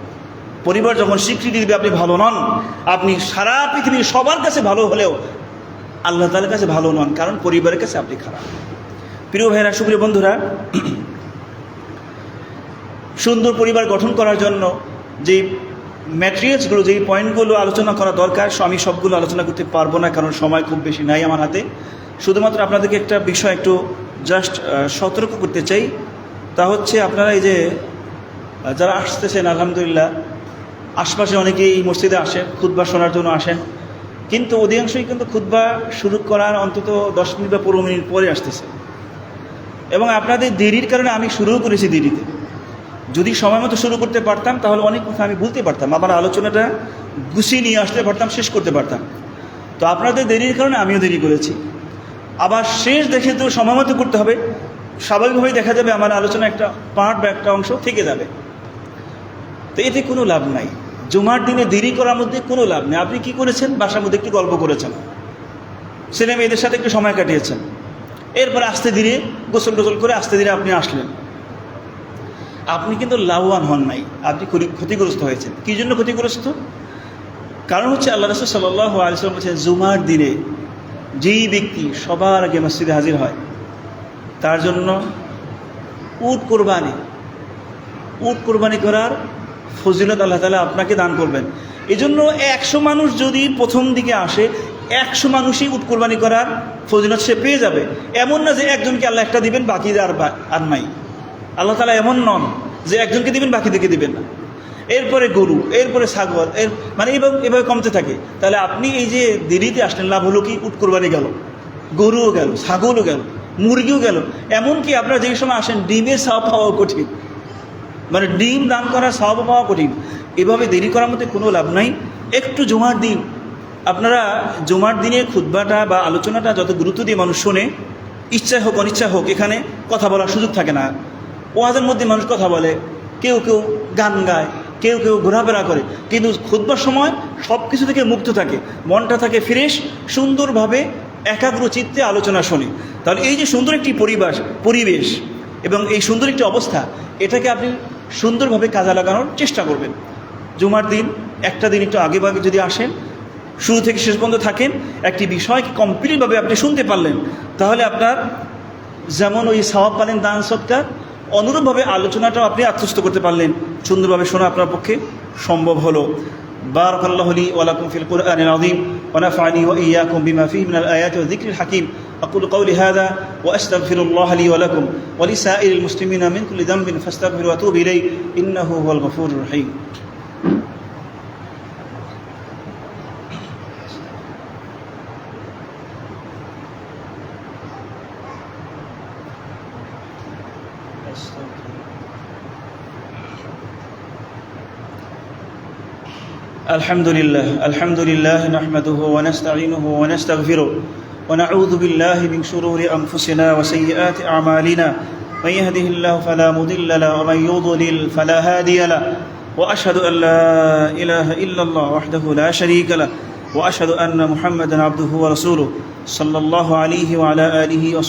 পরিবার যখন স্বীকৃতি দেবে আপনি ভালো নন, আপনি সারা পৃথিবীর সবার কাছে ভালো হলেও আল্লাহ তাআলার কাছে ভালো নন, কারণ পরিবারের কাছে আপনি খারাপ। প্রিয় ভাইয়েরা, সুপ্রিয় বন্ধুরা, সুন্দর পরিবার গঠন করার জন্য যে ম্যাটেরিয়ালসগুলো, যেই পয়েন্টগুলো আলোচনা করা দরকার, আমি সবগুলো আলোচনা করতে পারবো না, কারণ সময় খুব বেশি নাই আমার হাতে। শুধুমাত্র আপনাদেরকে একটা বিষয় একটু জাস্ট সতর্ক করতে চাই, তা হচ্ছে আপনারা এই যে যারা আসতেছেন, আলহামদুলিল্লাহ আশপাশে অনেকেই এই মসজিদে আসেন, খুতবা শোনার জন্য আসেন, কিন্তু অধিকাংশই কিন্তু খুতবা শুরু করার অন্তত 10 মিনিট বা 15 মিনিট পরে আসতেছে, এবং আপনাদের দেরির কারণে আমি শুরুও করেছি দেরিতে। যদি সময় মতো শুরু করতে পারতাম তাহলে অনেক কথা আমি বলতে পারতাম, আবার আলোচনাটা গুছিয়ে নিয়ে আসতে পারতাম, শেষ করতে পারতাম। তো আপনাদের দেরির কারণে আমিও দেরি করেছি। আবার শেষ দেখে তো সময় মতো করতে হবে, স্বাভাবিকভাবেই দেখা যাবে আমার আলোচনা একটা পার্ট বা একটা অংশ থেকে যাবে। তো এতে কোনো লাভ নাই, জুমার দিনে দেরি করার মধ্যে কোনো লাভ নেই। আপনি কি করেছেন? বাসার মধ্যে একটু গল্প করেছেন, ছেলে মেয়েদের সাথে একটু সময় কাটিয়েছেন, এরপরে আস্তে ধীরে গোসল টোসল করে আস্তে ধীরে আপনি আসলেন, আপনি কিন্তু লাভবান হন নাই, আপনি ক্ষতিগ্রস্ত হয়েছেন। কী জন্য ক্ষতিগ্রস্ত? কারণ হচ্ছে আল্লাহ রাসূল সাল্লাল্লাহু আলাইহি ওয়াসাল্লাম বলেছেন, জুমার দিনে যেই ব্যক্তি সবার আগে মসজিদে হাজির হয় তার জন্য উট কোরবানি করার ফজিলত আল্লাহ তাআলা আপনাকে দান করবেন। এই জন্য 100 মানুষ যদি প্রথম দিকে আসে, 100 মানুষই উট কোরবানি করার ফজিলত সে পেয়ে যাবে। এমন না যে একজনকে আল্লাহ একটা দিবেন বাকি আর নাই। আল্লাহ তাআলা এমন নন যে একজনকে দিবেন বাকিদেরকে দিবেন না। এরপরে গরু, এরপরে ছাগল, মানে এভাবে কমতে থাকে। তাহলে আপনি এই যে দেরিতে আসলেন, লাভ হলো কি? উট কোরবানি গেল, গরুও গেল, ছাগলও গেল, মুরগিও গেল। এমনকি আপনারা যেই সময় আসেন ডিমের সওয়াব পাওয়া কঠিন, মানে ডিম দান করার সওয়াব পাওয়া কঠিন। এভাবে দেরি করার মধ্যে কোনো লাভ নাই। একটু জুমার দিন আপনারা জুমার দিনের খুতবাটা বা আলোচনাটা যত গুরুত্ব দিয়ে মানুষ শোনে, ইচ্ছা হোক অনিচ্ছা হোক এখানে কথা বলার সুযোগ থাকে না। ওয়াজের মধ্যে মানুষ কথা বলে, কেউ কেউ গান গায়, কেউ কেউ ঘোরাফেরা করে, কিন্তু খুতবার সময় সব কিছু থেকে মুক্ত থাকে, মনটা থাকে ফ্রেশ, সুন্দরভাবে একাগ্র চিত্তে আলোচনা শোনে। তাহলে এই যে সুন্দর একটি পরিবেশ এবং এই সুন্দর একটি অবস্থা, এটাকে আপনি সুন্দরভাবে কাজে লাগানোর চেষ্টা করবেন। জুমার দিন একটা দিন একটু আগে ভাগে যদি আসেন, শুরু থেকে শেষ পর্যন্ত থাকেন, একটি বিষয়কে কমপ্লিটভাবে আপনি শুনতে পারলেন, তাহলে আপনার যেমন ওই সওয়াব পালেন দান সদকার, অনুরূপভাবে আলোচনাটাও আপনি আত্মস্থ করতে পারলেন, সুন্দরভাবে শোনা আপনার পক্ষে সম্ভব হলো। বারাকাল্লাহু লি ওয়া লাকুম ফিল কুরআনিল আযীম ওয়া নাফা'নি ওয়া ইয়্যাকুম বিমা ফীহি মিনাল আয়াতি ওয়া যিকরিল হাকীম। আকুলু কওলি হাযা ওয়া আস্তাগফিরুল্লাহ লি ওয়া লাকুম ওয়া লিসাইরিল মুসলিমিনা মিন কুল্লি যামবিন ফাস্তাগফিরু ওয়া তুবু ইলাইহি ইন্নাহু হুয়াল গফুরুর রহিম। الحمد لله نحمده ونستعينه ونستغفره ونعوذ بالله من شرور أنفسنا وسيئات أعمالنا، من يهده الله فلا مضل له ومن يضلل فلا هادي له، وأشهد أن لا إله إلا الله وحده لا شريك له، وأشهد أن محمدا عبده ورسوله صلى الله عليه وعلى آله وصحبه